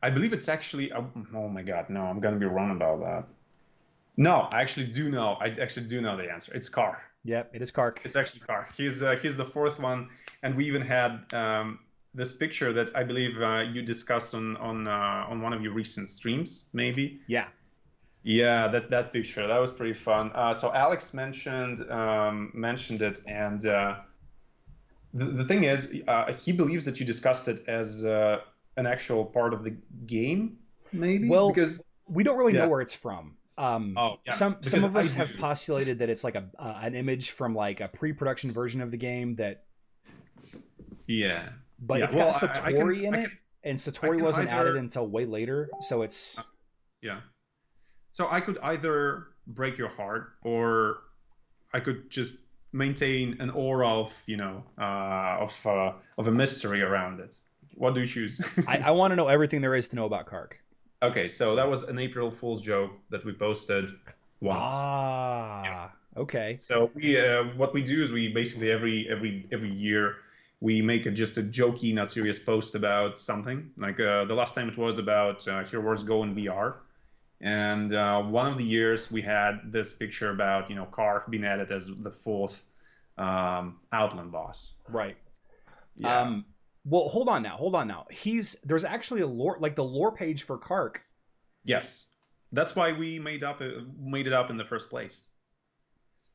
believe it's actually. Oh my God. No, I'm gonna be wrong about that. No, I actually do know. I actually do know the answer. It's Carr. Yep, it is Kark. It's actually Carr. He's the fourth one, and we even had this picture that I believe you discussed on one of your recent streams, maybe. Yeah. Yeah, that picture, that was pretty fun. So Alex mentioned it, and the thing is, he believes that you discussed it as an actual part of the game, maybe. Well, because we don't really know where it's from. Some of us have postulated that it's like an image from like a pre-production version of the game that. Yeah. But it's got Satori in it, and Satori wasn't added until way later, so it's. Yeah. So I could either break your heart, or I could just maintain an aura of, of a mystery around it. What do you choose? I want to know everything there is to know about Kark. Okay, so that was an April Fool's joke that we posted once. Okay. So we, what we do is we basically every year we make just a jokey, not serious post about something. Like the last time it was about Hero Wars Go in VR. And one of the years we had this picture about, Kark being added as the fourth Outland boss. Right. Yeah. Well, hold on now. There's actually a lore, like the lore page for Kark. Yes. That's why we made it up in the first place.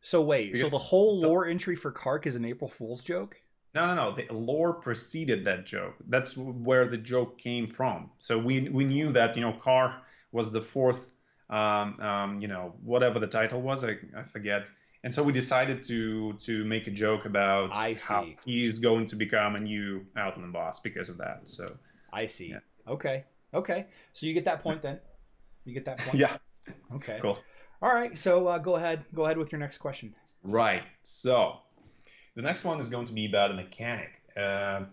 So wait, so the whole lore entry for Kark is an April Fool's joke? No. The lore preceded that joke. That's where the joke came from. So we knew that, Kark was the fourth, whatever the title was, I forget. And so we decided to make a joke about how he's going to become a new Outland boss because of that. So I see. Yeah. Okay. So you get that point then. You get that point. Yeah. Okay. Cool. All right. So go ahead with your next question. Right. So the next one is going to be about a mechanic.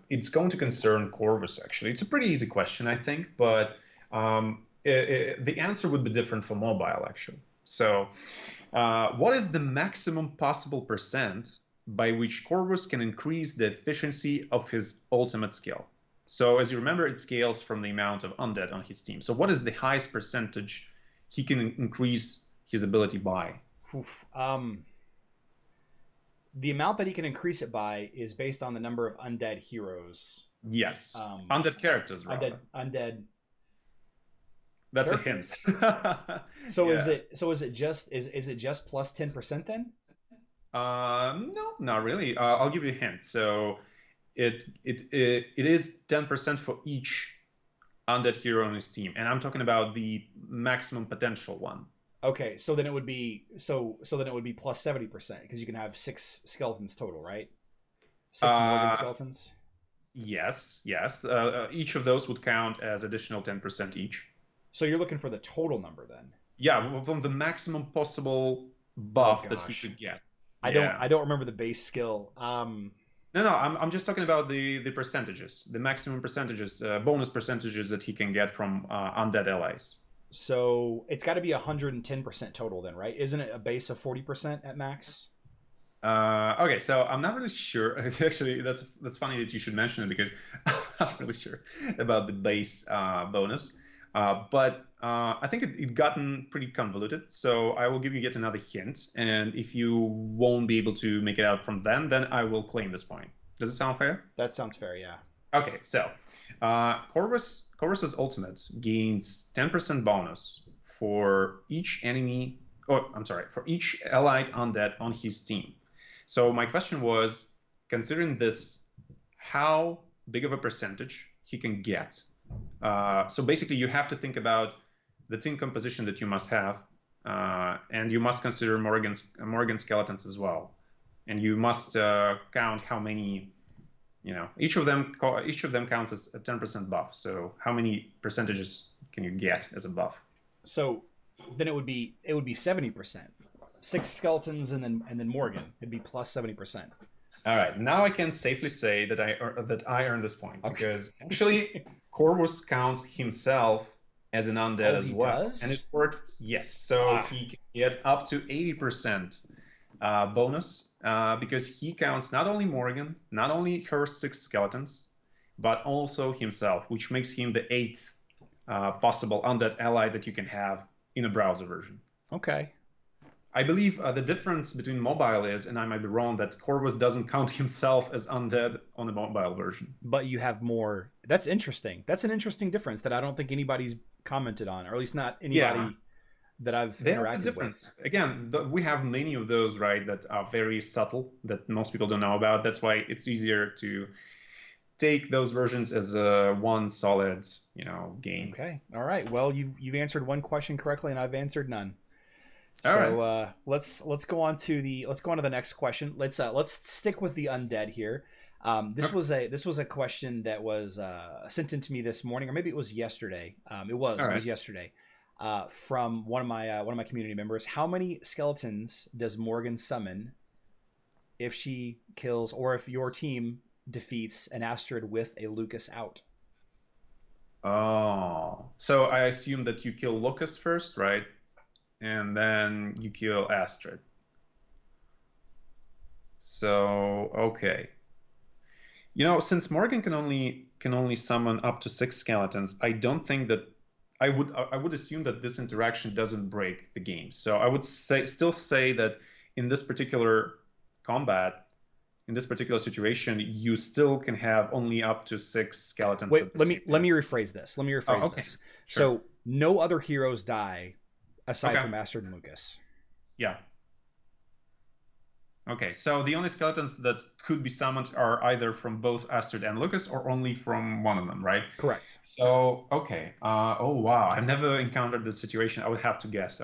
It's going to concern Corvus. Actually, it's a pretty easy question, I think, but the answer would be different for mobile, actually. So what is the maximum possible percent by which Corvus can increase the efficiency of his ultimate skill? So as you remember, it scales from the amount of undead on his team. So what is the highest percentage he can increase his ability by? The amount that he can increase it by is based on the number of undead heroes. Yes. Undead characters, rather. Undead. That's characters. A hint. So is it just plus 10% then? No, not really. I'll give you a hint. So it is 10% for each undead hero on his team, and I'm talking about the maximum potential one. Okay, so then it would be plus 70% because you can have 6 skeletons total, right? 6 Morgan skeletons. Yes. Each of those would count as additional 10% each. So you're looking for the total number then? Yeah, from the maximum possible buff that he could get. I don't remember the base skill. No, I'm just talking about the percentages, the maximum percentages, bonus percentages that he can get from undead allies. So it's got to be 110% total then, right? Isn't it a base of 40% at max? Okay, so I'm not really sure. It's actually, that's funny that you should mention it because I'm not really sure about the base bonus. But I think it gotten pretty convoluted. So I will give you yet another hint, and if you won't be able to make it out from then I will claim this point. Does it sound fair? That sounds fair, yeah. Okay, so Corvus's ultimate gains 10% bonus for each enemy, oh, I'm sorry, for each allied undead on his team. So my question was, considering this, how big of a percentage he can get? So basically, you have to think about the team composition that you must have, and you must consider Morgan skeletons as well, and you must count how many. Each of them counts as a 10% buff. So how many percentages can you get as a buff? So then it would be 70%. 6 skeletons and then Morgan. It'd be plus 70%. All right, now I can safely say that I earned this point, because actually Corvus counts himself as an undead as well, does? and it worked. Yes, so he can get up to 80% bonus, because he counts not only Morgan, not only her 6 skeletons, but also himself, which makes him the 8th possible undead ally that you can have in a browser version. Okay. I believe the difference between mobile is, and I might be wrong, that Corvus doesn't count himself as undead on the mobile version. But you have more. That's interesting. That's an interesting difference that I don't think anybody's commented on, or at least not anybody that I've interacted with. Again, we have many of those, right, that are very subtle, that most people don't know about. That's why it's easier to take those versions as one solid, game. Okay. All right. Well, you've answered one question correctly, and I've answered none. Let's go on to the next question. Let's stick with the undead here. This was a question that was sent in to me this morning, or maybe it was yesterday. It was yesterday. From one of my community members. How many skeletons does Morgan summon if she kills, or if your team defeats an Astrid with a Lucas out? Oh, so I assume that you kill Lucas first, right? And then you kill Astrid. So okay. Since Morgan can only summon up to 6 skeletons, I don't think that I would assume that this interaction doesn't break the game. So I would still say that in this particular combat, in this particular situation, you still can have only up to 6 skeletons. Wait, let me rephrase this. Okay. This. Sure. So no other heroes die aside from Astrid and Lucas. Yeah. Okay, so the only skeletons that could be summoned are either from both Astrid and Lucas, or only from one of them, right? Correct. So, okay. Oh, wow. I've never encountered this situation. I would have to guess.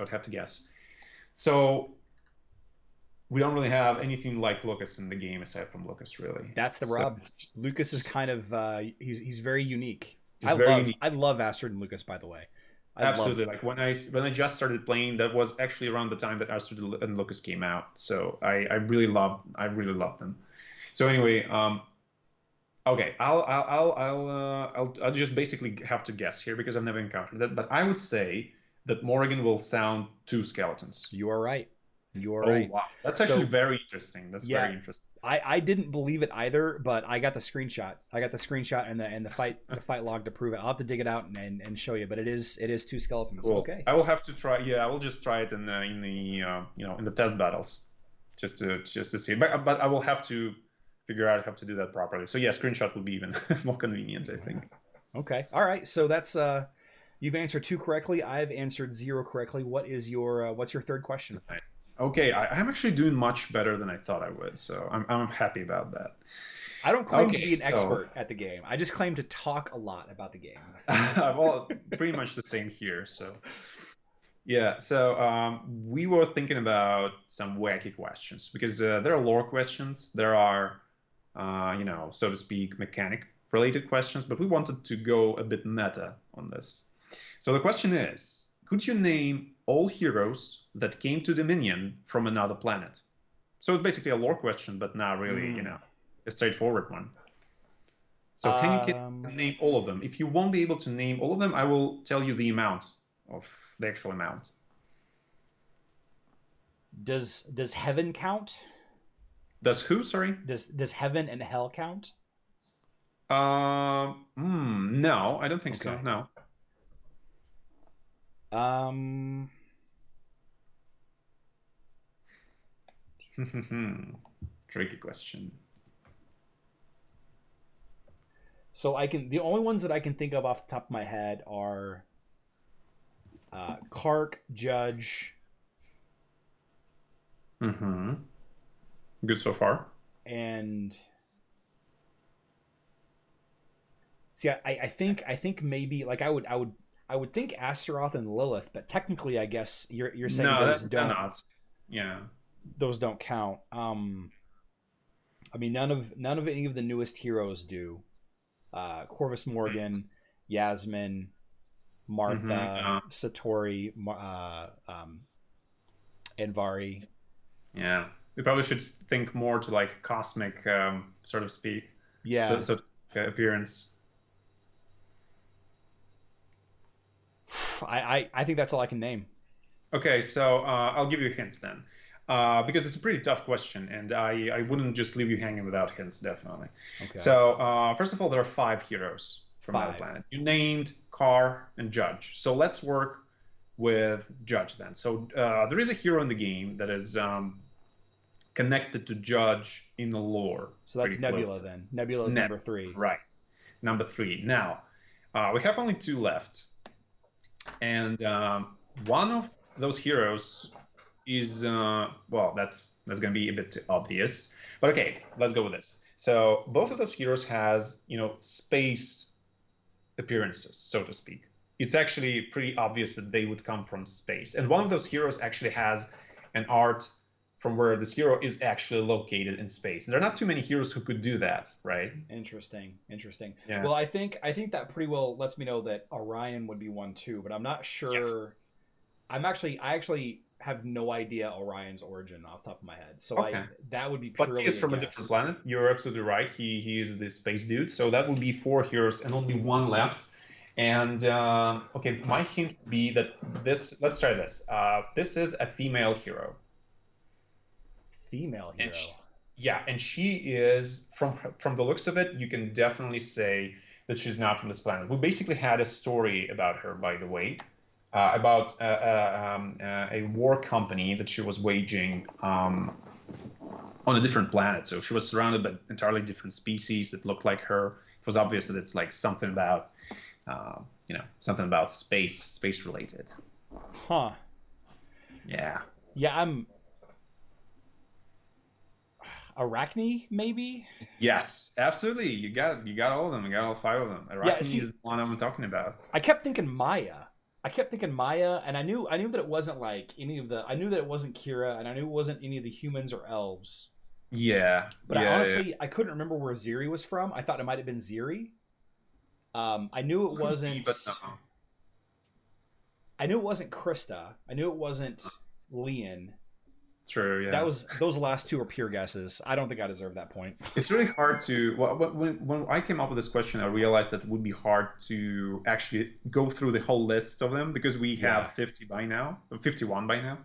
So, we don't really have anything like Lucas in the game aside from Lucas, really. That's the rub. Lucas is kind of he's very unique. Unique. I love Astrid and Lucas, by the way. Absolutely. Like when I just started playing, that was actually around the time that Astrid and Lucas came out. So I really loved them. So anyway, okay, I'll just basically have to guess here because I've never encountered that. But I would say that Morgan will sound 2 skeletons. You are right. Right. Wow. That's actually very interesting. Very interesting. I didn't believe it either, but I got the screenshot. And the fight log to prove it. I'll have to dig it out and show you, but it is 2 skeletons. Cool. Okay. I will have to try. Yeah, I will just try it in the in the test battles, just to see. But I will have to figure out how to do that properly. So yeah, screenshot will be even more convenient, I think. Okay. All right. So that's you've answered 2 correctly. I've answered 0 correctly. What's your third question? Nice. Okay, I'm actually doing much better than I thought I would, so I'm happy about that. I don't claim to be an expert at the game. I just claim to talk a lot about the game. Well, pretty much the same here. So, yeah. So we were thinking about some wacky questions because there are lore questions. There are, so to speak, mechanic-related questions, but we wanted to go a bit meta on this. So the question is, could you name all heroes that came to Dominion from another planet? So it's basically a lore question, but not really, a straightforward one. So can you name all of them? If you won't be able to name all of them, I will tell you the actual amount. Does heaven count? Does who? Sorry. Does heaven and hell count? No, I don't think so. Okay. No. Um. Tricky question. So the only ones that I can think of off the top of my head are Kark, Judge, Good so far. and see, I think maybe like I would think Astaroth and Lilith, but technically, I guess you're saying No, those they're don't not. Yeah. count. I mean, none of any of the newest heroes do. Corvus Morgan, Yasmin, Martha, Yeah. Satori, and Vari. Yeah. We probably should think more to like cosmic, sort of speak. So, Yeah, so appearance. I think that's all I can name. Okay, so I'll give you hints then, because it's a pretty tough question, and I wouldn't just leave you hanging without hints, definitely. Okay, So first of all, there are 5 heroes from our 5. planet. You named Car and Judge. So let's work with Judge then. So there is a hero in the game that is connected to Judge in the lore. So that's Pretty Nebula close. then. Nebula is number 3. Right. Number 3. Now, we have only 2 left. And one of those heroes is, well, that's going to be a bit too obvious. But okay, let's go with this. So both of those heroes has, space appearances, so to speak. It's actually pretty obvious that they would come from space. And one of those heroes actually has an art from where this hero is actually located in space. There are not too many heroes who could do that, right? Interesting. Yeah. Well, I think that pretty well lets me know that Orion would be one too, but I'm not sure. Yes. I actually have no idea Orion's origin off the top of my head. So Okay. that would be But purely he is from a guess. different planet. You're absolutely right. He is the space dude. So that would be 4 heroes and only 1 left. And okay, my hint would be that this. Let's try this. This is a female hero. Female hero. And she is from the looks of it. You can definitely say that she's not from this planet. We basically had a story about her, by the way, about a war company that she was waging on a different planet. So she was surrounded by entirely different species that looked like her. It was obvious that it's like something about, something about space related. Huh. Yeah. Yeah, I'm Arachne, maybe? Yes, absolutely. You got all of them. You got all 5 of them. Arachne is the one I'm talking about. I kept thinking Maya. And I knew that it wasn't like any of the. I knew that it wasn't Kira, and I knew it wasn't any of the humans or elves. Yeah. But I honestly I couldn't remember where Ziri was from. I thought it might have been Ziri. I knew it wasn't. But no. I knew it wasn't Krista. I knew it wasn't Leon. True, yeah. Those last 2 are pure guesses. I don't think I deserve that point. It's really hard to. Well, when I came up with this question, I realized that it would be hard to actually go through the whole list of them because we have 51 by now.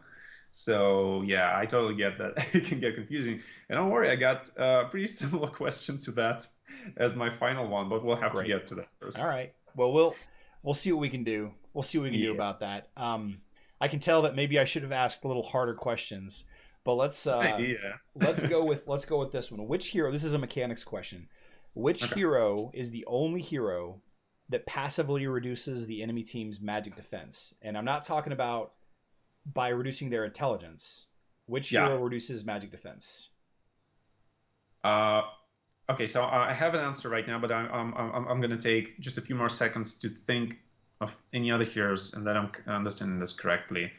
So yeah, I totally get that. It can get confusing. And don't worry, I got a pretty similar question to that as my final one, but we'll have to get to that first. All right. Well, we'll see what we can do. We'll see what we can do about that. I can tell that maybe I should have asked a little harder questions, but let's go with this one. Which hero? This is a mechanics question. Which hero is the only hero that passively reduces the enemy team's magic defense? And I'm not talking about by reducing their intelligence. Which hero reduces magic defense? Okay, so I have an answer right now, but I'm going to take just a few more seconds to think of any other heroes, and then I'm understanding this correctly.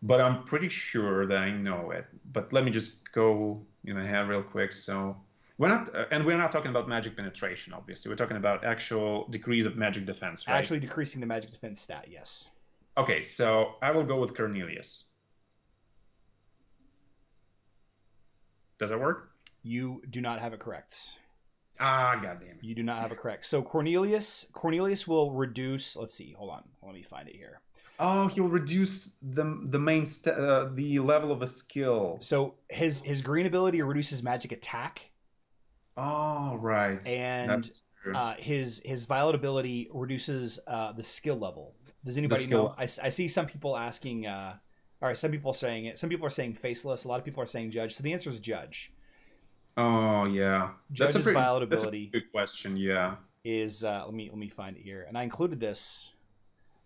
But I'm pretty sure that I know it. But let me just go ahead real quick. So we're not talking about magic penetration, obviously. We're talking about actual decrease of magic defense, right? Actually decreasing the magic defense stat, yes. Okay, so I will go with Cornelius. Does that work? You do not have it correct. Ah, goddamn it. You do not have it correct. So Cornelius will reduce. Let's see. Hold on. Let me find it here. Oh, he'll reduce the level of a skill. So his green ability reduces magic attack, Oh, right. and That's true. his violet ability reduces the skill level. Does The anybody know? skill. I see some people asking. All right, some people are saying it. Some people are saying faceless. A lot of people are saying judge. So the answer is judge. Oh, yeah. Judge's violet That's a ability good question. Yeah. is let me find it here, and I included this.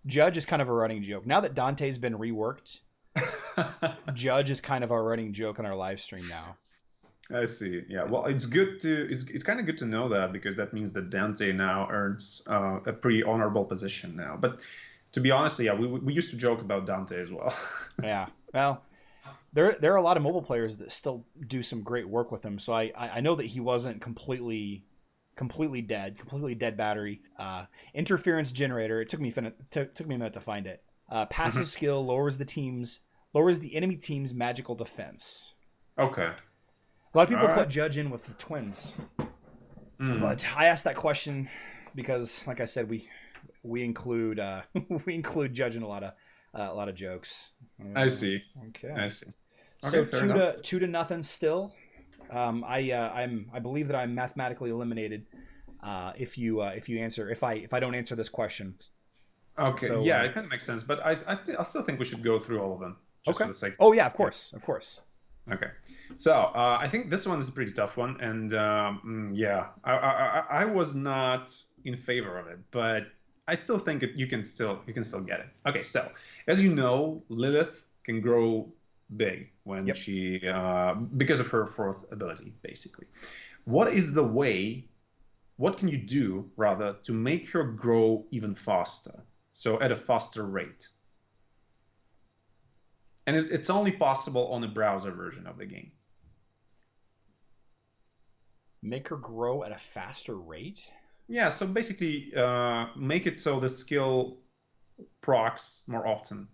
Judge is kind of a running joke now that Dante's been reworked. Judge is kind of our running joke on our live stream now. I see. Yeah. Well, it's kind of good to know that because that means that Dante now earns a pretty honorable position now. But to be honest, yeah, we used to joke about Dante as well. Yeah. Well, there are a lot of mobile players that still do some great work with him. So I know that he wasn't completely dead battery. Interference generator. It took me took me a minute to find it. Passive Mhm. skill lowers the enemy team's magical defense. Okay. A lot of All people right. put Judge in with the twins, Mm. but I asked that question because, like I said, we include we include Judge in a lot of jokes. I see. Okay, I see. Okay, so fair enough. 2-0 still. I believe that I'm mathematically eliminated if you answer if I don't answer this question. Okay. So Yeah, it kind of makes sense, but I still think we should go through all of them just for okay. the sake. Oh yeah, of Yeah. course, of course. Okay. So I think this one is a pretty tough one, and yeah, I was not in favor of it, but I still think you can still get it. Okay. So as you know, Lilith can grow big when Yep. she because of her fourth ability, basically. What is the way? What can you do rather to make her grow even faster? So at a faster rate. And it's only possible on a browser version of the game. Make her grow at a faster rate. Yeah, so basically make it so the skill procs more often.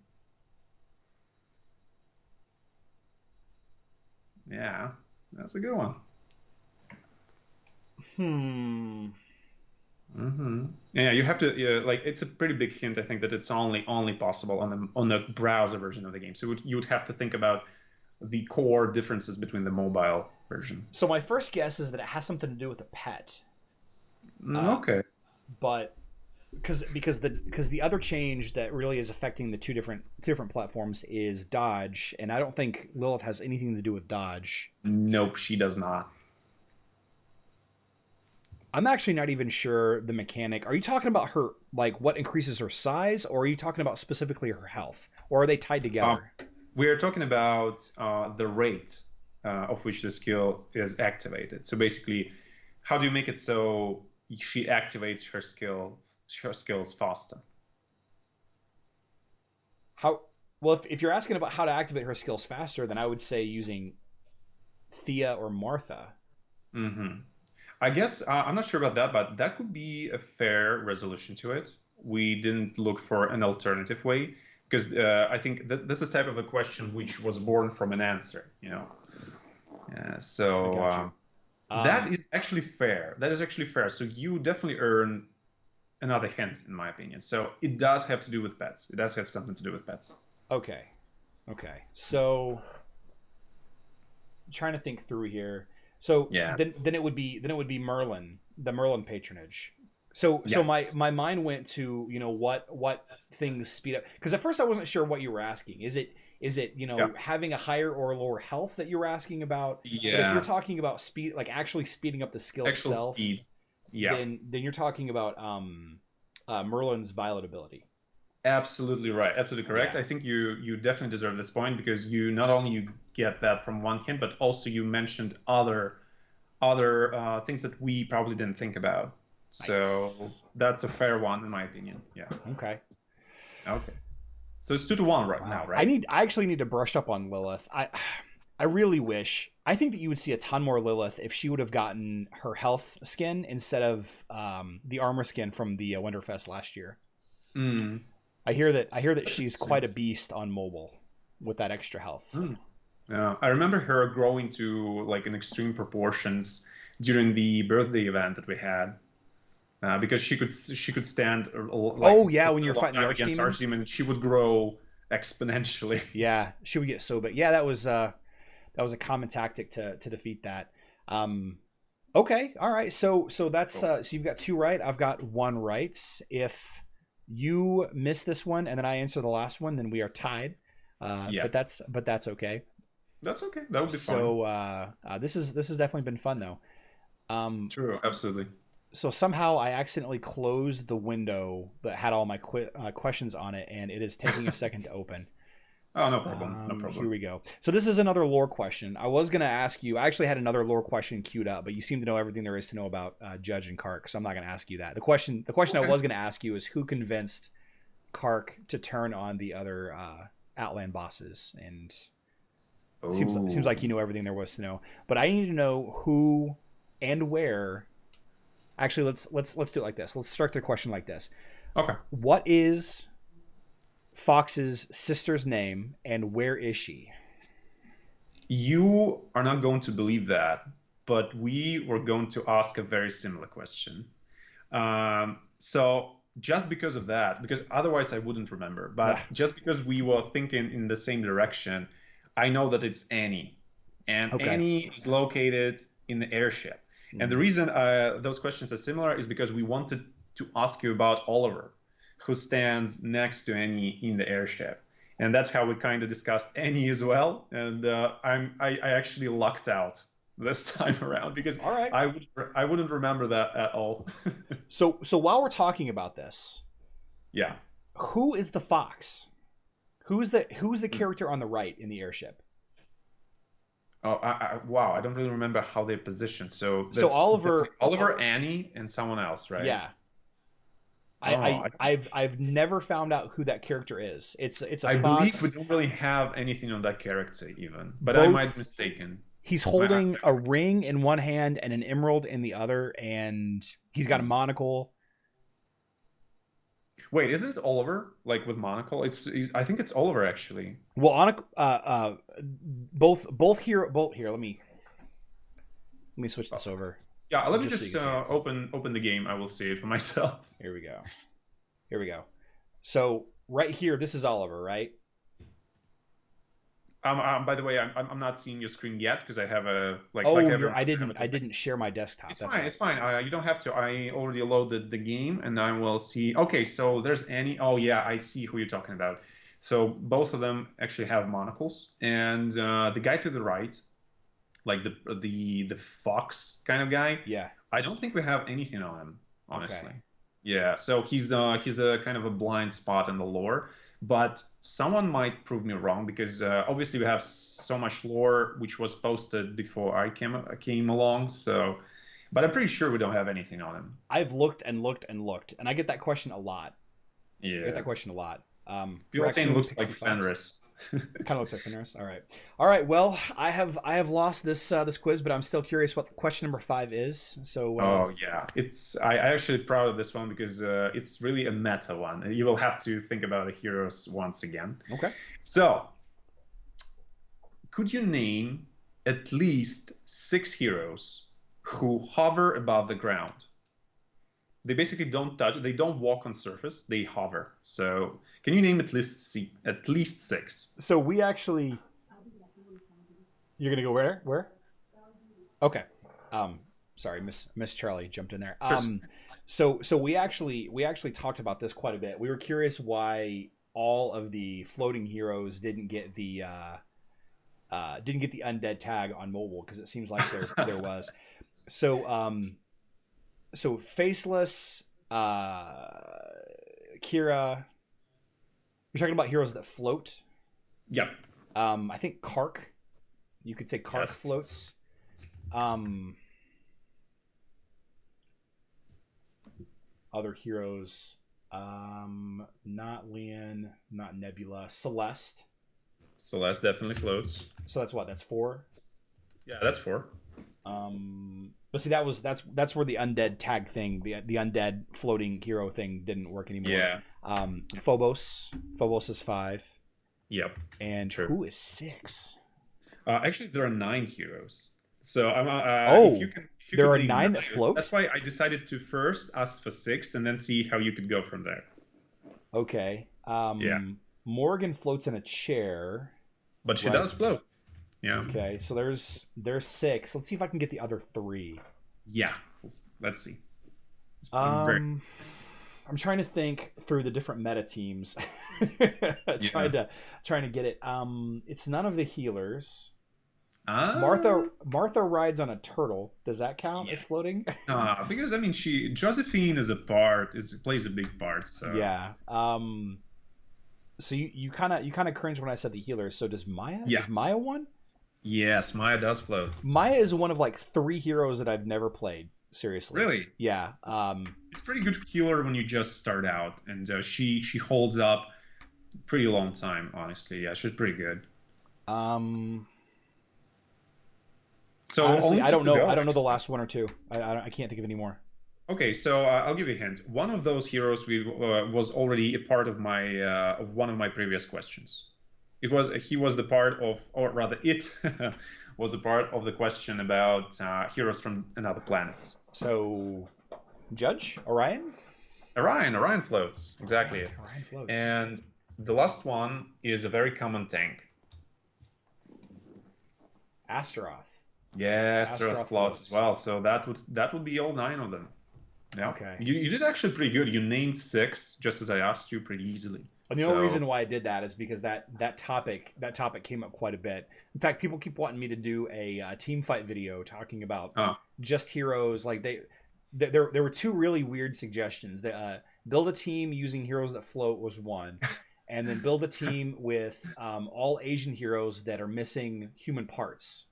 Yeah, that's a good one. Hmm. Yeah, you have to like it's a pretty big hint. I think that it's only possible on the browser version of the game. So you would have to think about the core differences between the mobile version. So my first guess is that it has something to do with a pet. Uh, Okay. but because the other change that really is affecting the two different platforms is dodge, and I don't think Lilith has anything to do with dodge. Nope, she does not. I'm actually not even sure the mechanic. Are you talking about her like what increases her size, or are you talking about specifically her health, or are they tied Um, together? we are talking about the rate of which the skill is activated. So basically, how do you make it so she activates her skills faster? How well if you're asking about how to activate her skills faster, then I would say using Thea or Martha. hmm I guess I'm not sure about that, but that could be a fair resolution to it. We didn't look for an alternative way because I think that this is type of a question which was born from an answer, you know. I So got you. that Um, is actually fair. That is actually fair. So you definitely earn another hint, in my opinion. So it does have to do with pets. It does have something to do with pets. okay, okay. So I'm trying to think through here. So Yeah. then it would be Merlin, the Merlin patronage. So Yes. my mind went to what things speed up because at first I wasn't sure what you were asking. Is it Yeah. having a higher or lower health that you were asking about? But if you're Yeah. talking about speed, like actually speeding up the skill Actual itself, speed. Yeah. then you're talking about Merlin's violet ability. Absolutely right. Absolutely correct. Yeah, I think you definitely deserve this point because you not only you get that from one hint, but also you mentioned other things that we probably didn't think about. So nice. that's a fair one in my opinion. Yeah. Okay. Okay. So it's 2-1 right now, Wow. right? I actually need to brush up on Lilith. I really wish. I think that you would see a ton more Lilith if she would have gotten her health skin instead of the armor skin from the Winterfest last year. Mm. I hear that she's quite a beast on mobile with that extra health. Mm. Yeah. I remember her growing to like an extreme proportions during the birthday event that we had. because she could stand like Oh yeah, for when a you're long fighting the time against archdemon. Archdemon, and she would grow exponentially. Yeah, she would get so big. Yeah, that was a common tactic to defeat that. Okay, all right. So that's Cool. so you've got 2 right. I've got 1 right. If you miss this one and then I answer the last one, then we are tied. Yes, But that's okay. that's okay. That would be fine. So this has definitely been fun though. True, absolutely. So somehow I accidentally closed the window that had all my questions on it, and it is taking a second to open. Oh, no problem. No Here problem. we go. So this is another lore question. I was going to ask you. I actually had another lore question queued up, but you seem to know everything there is to know about Judge and Kark, so I'm not going to ask you that. The question I Okay. was going to ask you is who convinced Kark to turn on the other Outland bosses, and seems Oh, like you know everything there was to know. But I need to know who and where. Actually, let's do it like this. Let's start the question like this. okay. What is Fox's sister's name, and where is she? You are not going to believe that, but we were going to ask a very similar question. So just because of that, because otherwise I wouldn't remember, but just because we were thinking in the same direction, I know that it's Annie. And Okay. Annie is located in the airship. And the reason those questions are similar is because we wanted to ask you about Oliver, who stands next to Annie in the airship. And that's how we kind of discussed Annie as well. And I actually lucked out this time around because All right. I wouldn't remember that at all. So while we're talking about this, Yeah. who is the fox? Who's the character on the right in the airship? Oh, wow. I don't really remember how they're positioned. So So that's Oliver, Oliver, Annie, and someone else, right? yeah. Oh, I've never found out who that character is. It's a I believe we fox. don't really have anything on that character even, but I might be Both mistaken. he's I- holding a ring in one hand and an emerald in the other, and he's got a monocle. Wait, isn't it Oliver like with monocle? I think it's Oliver actually. Well, on both here. Let me switch this over. Yeah, let me Just so you just can see it. open the game. I will see it for myself. Here we go. Here we go. So right here, this is Oliver, right? By the way, I'm not seeing your screen yet because I have a Oh, like everyone I else, I have a didn't share my desktop. It's That's fine. right. It's fine. You don't have to. I already loaded the game, and I will see. Okay, so there's Annie. Oh yeah, I see who you're talking about. So both of them actually have monocles, and the guy to the right, like the fox kind of guy, Yeah. I don't think we have anything on him, Okay. honestly. Yeah. So he's a kind of a blind spot in the lore, but someone might prove me wrong because obviously we have so much lore which was posted before I came along. So, but I'm pretty sure we don't have anything on him. I've looked and looked and looked, and I get that question a lot. I get Yeah. that question a lot. People saying it Raccoon looks like Pixie Fox. Fenris. Kind of looks like Fenris. All right. Well, I have lost this this quiz, but I'm still curious what question number 5 is. So. Oh yeah, I actually proud of this one because it's really a meta one. You will have to think about the heroes once again. Okay. So, could you name at least 6 heroes who hover above the ground? They basically don't touch. They don't walk on surface. They hover. So, can you name at least 6? So we actually. You're gonna go where? Where? Okay. Sorry, Miss Charlie jumped in there. So we actually talked about this quite a bit. We were curious why all of the floating heroes didn't get the undead tag on mobile, because it seems like there was. So Faceless, Kira. You're talking about heroes that float. Yep. I think Kark. You could say Kark Yes. floats. Other heroes. Not Leon, not Nebula. Celeste. Celeste definitely floats. So that's what? That's 4. Yeah, that's 4. But see, that's where the undead tag thing, the undead floating hero thing didn't work anymore. Yeah. Phobos is 5. Yep. And True. who is 6? Actually, there are 9 heroes. So I'm Oh, if you there could are name 9 that nine, float? that's why I decided to first ask for six and then see how you could go from there. Okay. Yeah, Morgan floats in a chair. but she Right. does float. Yeah, Okay, so there's 6. Let's see if I can get the other 3. yeah. Let's see. It's very Um, nice. I'm trying to think through the different meta teams. Yeah. Trying to get it. It's none of the healers. Ah, Martha rides on a turtle. Does that count as yes. floating? Because I mean, Josephine is a part, plays a big part. So Yeah. So you kind of cringe when I said the healers. So does Maya? yeah, Is Maya one? yes, Maya does float. Maya is one of like 3 heroes that I've never played. Seriously. Really, Yeah. it's pretty good healer when you just start out, and she holds up pretty long time. Honestly, yeah, she's pretty good. Um. So Honestly, only I two don't to know. go, I don't know the actually. last one or two. I can't think of any more. Okay, so I'll give you a hint. One of those heroes was already a part of my of one of my previous questions. He was the part of, or rather, it was a part of the question about heroes from another planet. So, Judge Orion. Orion floats exactly, Orion floats. and the last one is a very common tank. Astaroth. Yeah, Astaroth Astaroth floats as floats. well. So that would be all 9 of them. Yeah, Okay. you did actually pretty good. You named 6 just as I asked you pretty easily. And the only So reason why I did that is because that topic came up quite a bit. In fact, people keep wanting me to do a team fight video talking about oh, just heroes. Like there were 2 really weird suggestions. Build a team using heroes that float was one, and then build a team with all Asian heroes that are missing human parts,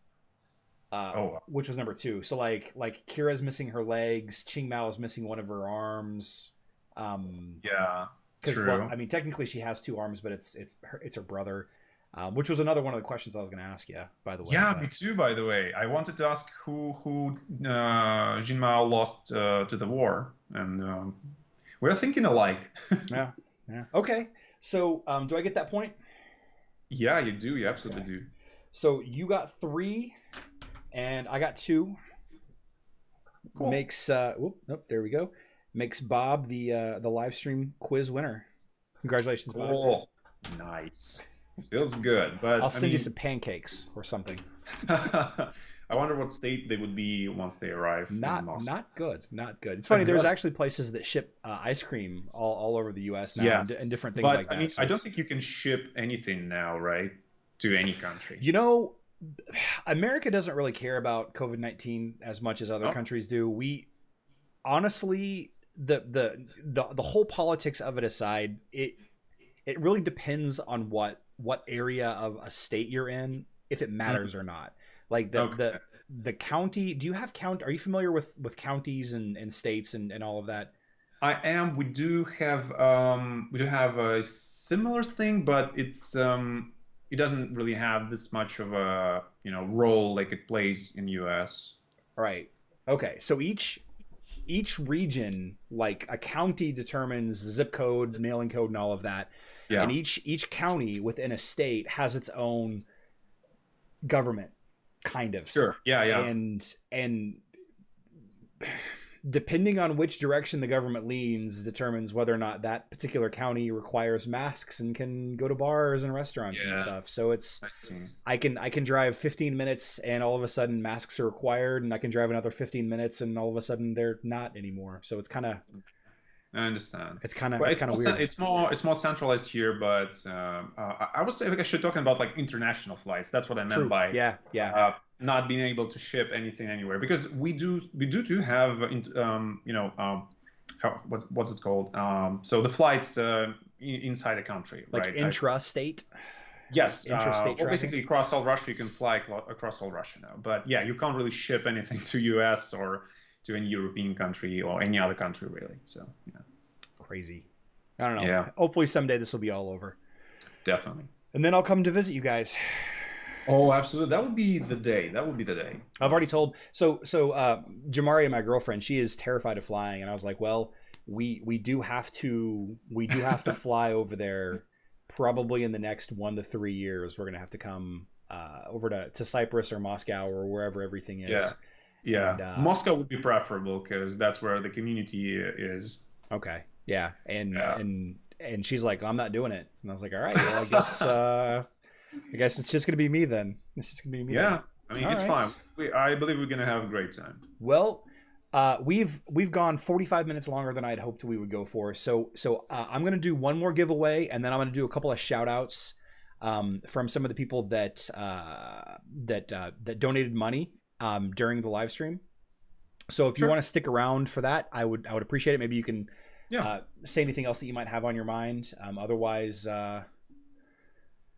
oh, which was number 2. So like Kira's missing her legs, Ching Mao is missing one of her arms. yeah, Because well, true. I mean, technically she has 2 arms, but it's her brother, which was another one of the questions I was going to ask you, by the way. Yeah, me But too. By the way, I wanted to ask who Jin Mao lost to the war, and we're thinking alike. yeah, yeah. Okay, so do I get that point? Yeah, you do. You Okay. absolutely do. So you got 3, and I got 2. Cool. Makes there we go. Makes Bob the live stream quiz winner. Congratulations, Bob. Cool. Nice. Feels good, but I'll I send you mean, some pancakes or something. I wonder what state they would be once they arrive in Moscow. Not good, not good. It's I funny. There's got actually places that ship ice cream all over the U.S. now, and yes, different things but like I that. mean, So I don't think you can ship anything now, right, to any country. America doesn't really care about COVID-19 as much as other Oh, countries do. We honestly, the whole politics of it aside, it really depends on what area of a state you're in, if it mhm. matters or not. Like Okay. the county. Do you have count? Are you familiar with counties and states and all of that? I am. We do have a similar thing, but it doesn't really have this much of a role like it plays in US. All right. Okay. So each region, like a county determines zip code, mailing code, and all of that, and Yeah. each county within a state has its own government, kind of, Sure. Yeah. Yeah. and depending on which direction the government leans determines whether or not that particular county requires masks and can go to bars and restaurants and Yeah. stuff. So it's I see. I can drive 15 minutes and all of a sudden masks are required, and I can drive another 15 minutes and all of a sudden they're not anymore. So it's kind of I understand. it's kind of Well, it's kind of weird. it's more centralized here, but I was actually talking about like international flights. That's what I meant True. by Yeah. Yeah. not being able to ship anything anywhere because we do have what's it called? So the flights inside the country, Like right? intrastate, Yes. intrastate Well, traffic. basically across all Russia, you can fly across all Russia now. But yeah, you can't really ship anything to US or to any European country or any other country really. So yeah. Crazy. I don't know. Yeah, Hopefully someday this will be all over, definitely. and then I'll come to visit you guys. Oh, absolutely. That would be the day. That would be the day. I've already Honestly. told Jamari, my girlfriend, she is terrified of flying, and I was like, well, we do have to fly over there probably in the next 1 to 3 years. We're gonna have to come over to Cyprus or Moscow or wherever everything Yeah. is. Yeah. And Moscow would be preferable because that's where the community is. okay, yeah, Yeah. and she's like, I'm not doing it, and I was like, all right, well, I guess it's just gonna be me then. It's just gonna be me then. Yeah. I mean, All it's fine. right. I believe we're gonna have a great time. Well, we've gone 45 minutes longer than I'd hoped we would go for. So I'm gonna do one more giveaway, and then I'm gonna do a couple of shout outs from some of the people that donated money during the live stream. So if you Sure. want to stick around for that, I would appreciate it. Maybe you can Yeah. say anything else that you might have on your mind. Otherwise,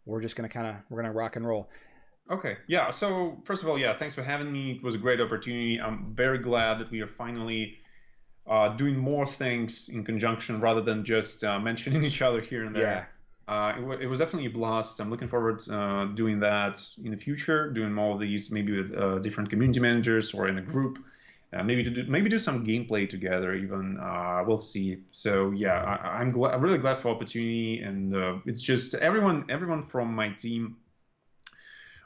we're just we're gonna rock and roll. Okay. Yeah. So first of all, yeah, thanks for having me. It was a great opportunity. I'm very glad that we are finally doing more things in conjunction rather than just mentioning each other here and there. It was definitely a blast. I'm looking forward to doing that in the future, doing more of these, maybe with different community managers or in a group. Maybe do some gameplay together. Even we'll see. So yeah, I'm really glad for the opportunity, and it's just everyone from my team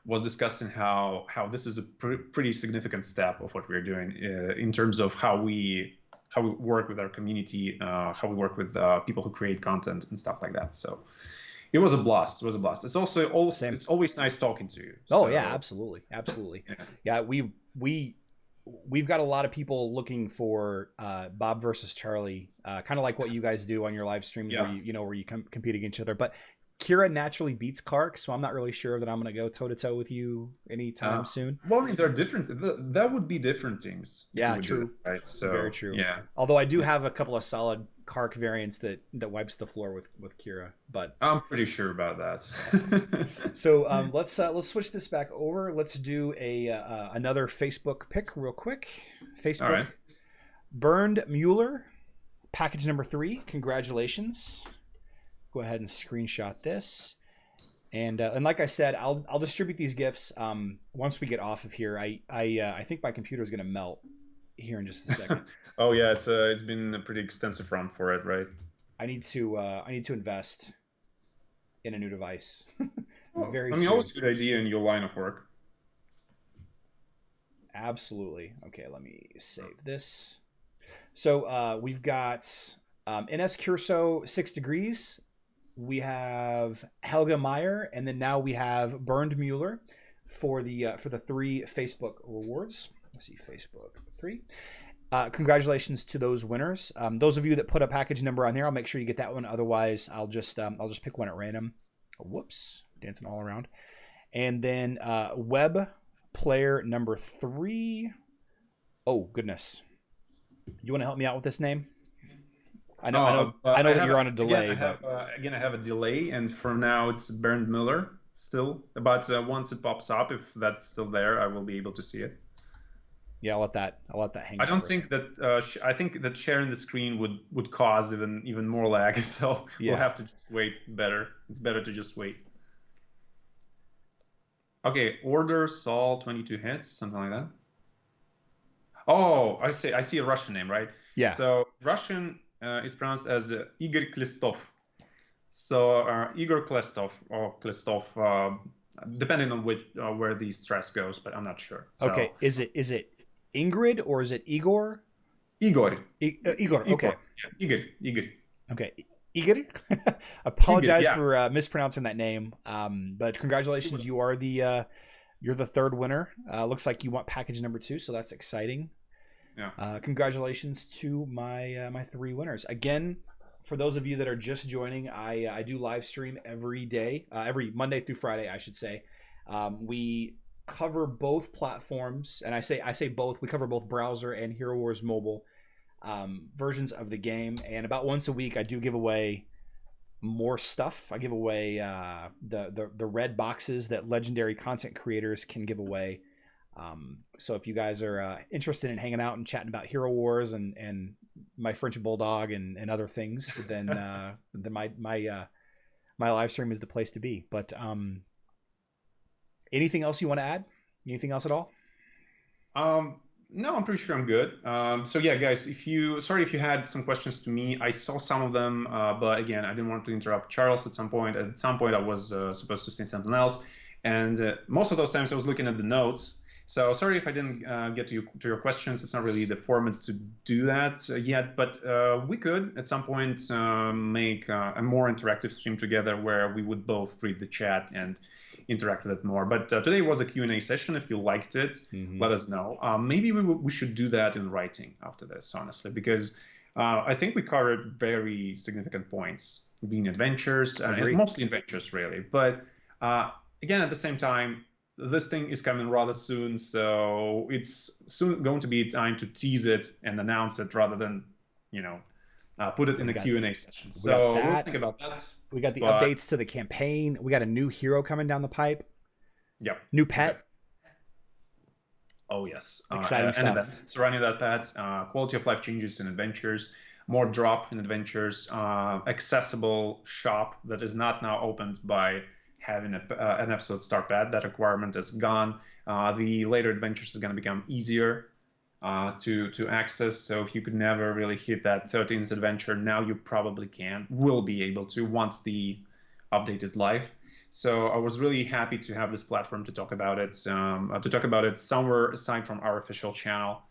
was discussing how this is a pretty significant step of what we're doing in terms of how we work with our community, how we work with people who create content and stuff like that. So it was a blast. It was a blast. It's it's always nice talking to you. Oh so, yeah, absolutely. Yeah, we've got a lot of people looking for Bob versus Charlie, kind of like what you guys do on your live streams, Yeah. where you compete against each other. But Kira naturally beats Kark, so I'm not really sure that I'm going to go toe to toe with you anytime soon. Well, I mean, there are different. That would be different teams. Yeah, true. That, right. So very true. Yeah. Although I do have a couple of solid Kark variants that wipes the floor with Kira, but I'm pretty sure about that. So let's switch this back over. Let's do another Facebook pick real quick. Facebook. All right. Burned Mueller, package number 3. Congratulations. Go ahead and screenshot this. And like I said, I'll distribute these gifts once we get off of here. I think my computer is going to melt here in just a second. Oh yeah, it's been a pretty extensive run for it, right? I need to invest in a new device. Very soon. Always a good idea in your line of work. Absolutely. Okay, let me save this. So we've got NS Curso 6 Degrees. We have Helga Meyer, and then now we have Burned Mueller for the 3 Facebook rewards. Let's see, Facebook 3. Congratulations to those winners. Those of you that put a package number on here, I'll make sure you get that one. Otherwise, I'll just pick one at random. Whoops, dancing all around. And then web player number 3. Oh goodness, you want to help me out with this name? I know that you're on a delay. Again, I have a delay, and for now it's Bernd Müller still. But once it pops up, if that's still there, I will be able to see it. Yeah, I'll let that hang. I don't think that. I think that sharing the screen would cause even more lag. So we'll have to just wait. It's better to just wait. Okay, order Saul 22 hits, something like that. Oh, I see a Russian name, right? Yeah. So Russian. It's pronounced as Igor Klistov. So Igor Klistov or Klistov, depending on where the stress goes, but I'm not sure. So, okay, is it Ingrid or is it Igor? Igor. Igor. Okay. Yeah, Igor. Okay. Igor. Apologize for mispronouncing that name. But congratulations, you are you're the 3rd winner. Looks like you want package number 2, so that's exciting. Yeah. Congratulations to my 3 winners. Again, for those of you that are just joining, I do live stream every day, every Monday through Friday, I should say. We cover both platforms, and I say both. We cover both browser and Hero Wars mobile versions of the game. And about once a week, I do give away more stuff. I give away the red boxes that legendary content creators can give away. So if you guys are interested in hanging out and chatting about Hero Wars and my French Bulldog and other things, then my live stream is the place to be. But anything else you want to add? Anything else at all? No, I'm pretty sure I'm good. So yeah, guys, sorry if you had some questions to me. I saw some of them, but again, I didn't want to interrupt Charles at some point. At some point, I was supposed to say something else. And most of those times I was looking at the notes. So sorry if I didn't get to your questions. It's not really the format to do that yet, but we could at some point make a more interactive stream together where we would both read the chat and interact with it more. But today was a Q&A session. If you liked it, let us know. Maybe we should do that in writing after this, honestly, because I think we covered very significant points, being adventures, and mostly adventures, really. But again, at the same time, this thing is coming rather soon, so it's soon going to be time to tease it and announce it rather than, put it in a Q&A session. So we'll think about that. We got the updates to the campaign. We got a new hero coming down the pipe. Yep. New pet. Exactly. Oh, yes. Exciting stuff. An event surrounding that pet. Quality of life changes in adventures. More drop in adventures. Accessible shop that is not now opened by having an episode start pad. That requirement is gone. The later adventures is going to become easier to access. So if you could never really hit that 13th adventure, now you probably will be able to once the update is live. So I was really happy to have this platform to talk about it, somewhere aside from our official channel.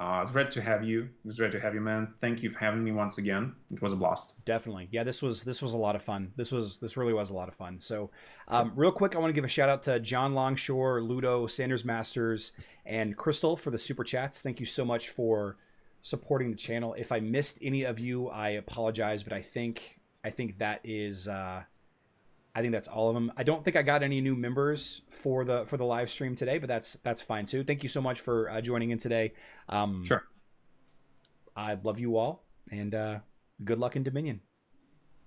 It's great to have you. It was great to have you, man. Thank you for having me once again. It was a blast. Definitely. Yeah, this was a lot of fun. This really was a lot of fun. So real quick, I want to give a shout out to John Longshore, Ludo, Sanders Masters, and Crystal for the super chats. Thank you so much for supporting the channel. If I missed any of you, I apologize, but I think that is I think that's all of them. I don't think I got any new members for the live stream today, but that's fine too. Thank you so much for joining in today. Sure. I love you all, and good luck in Dominion.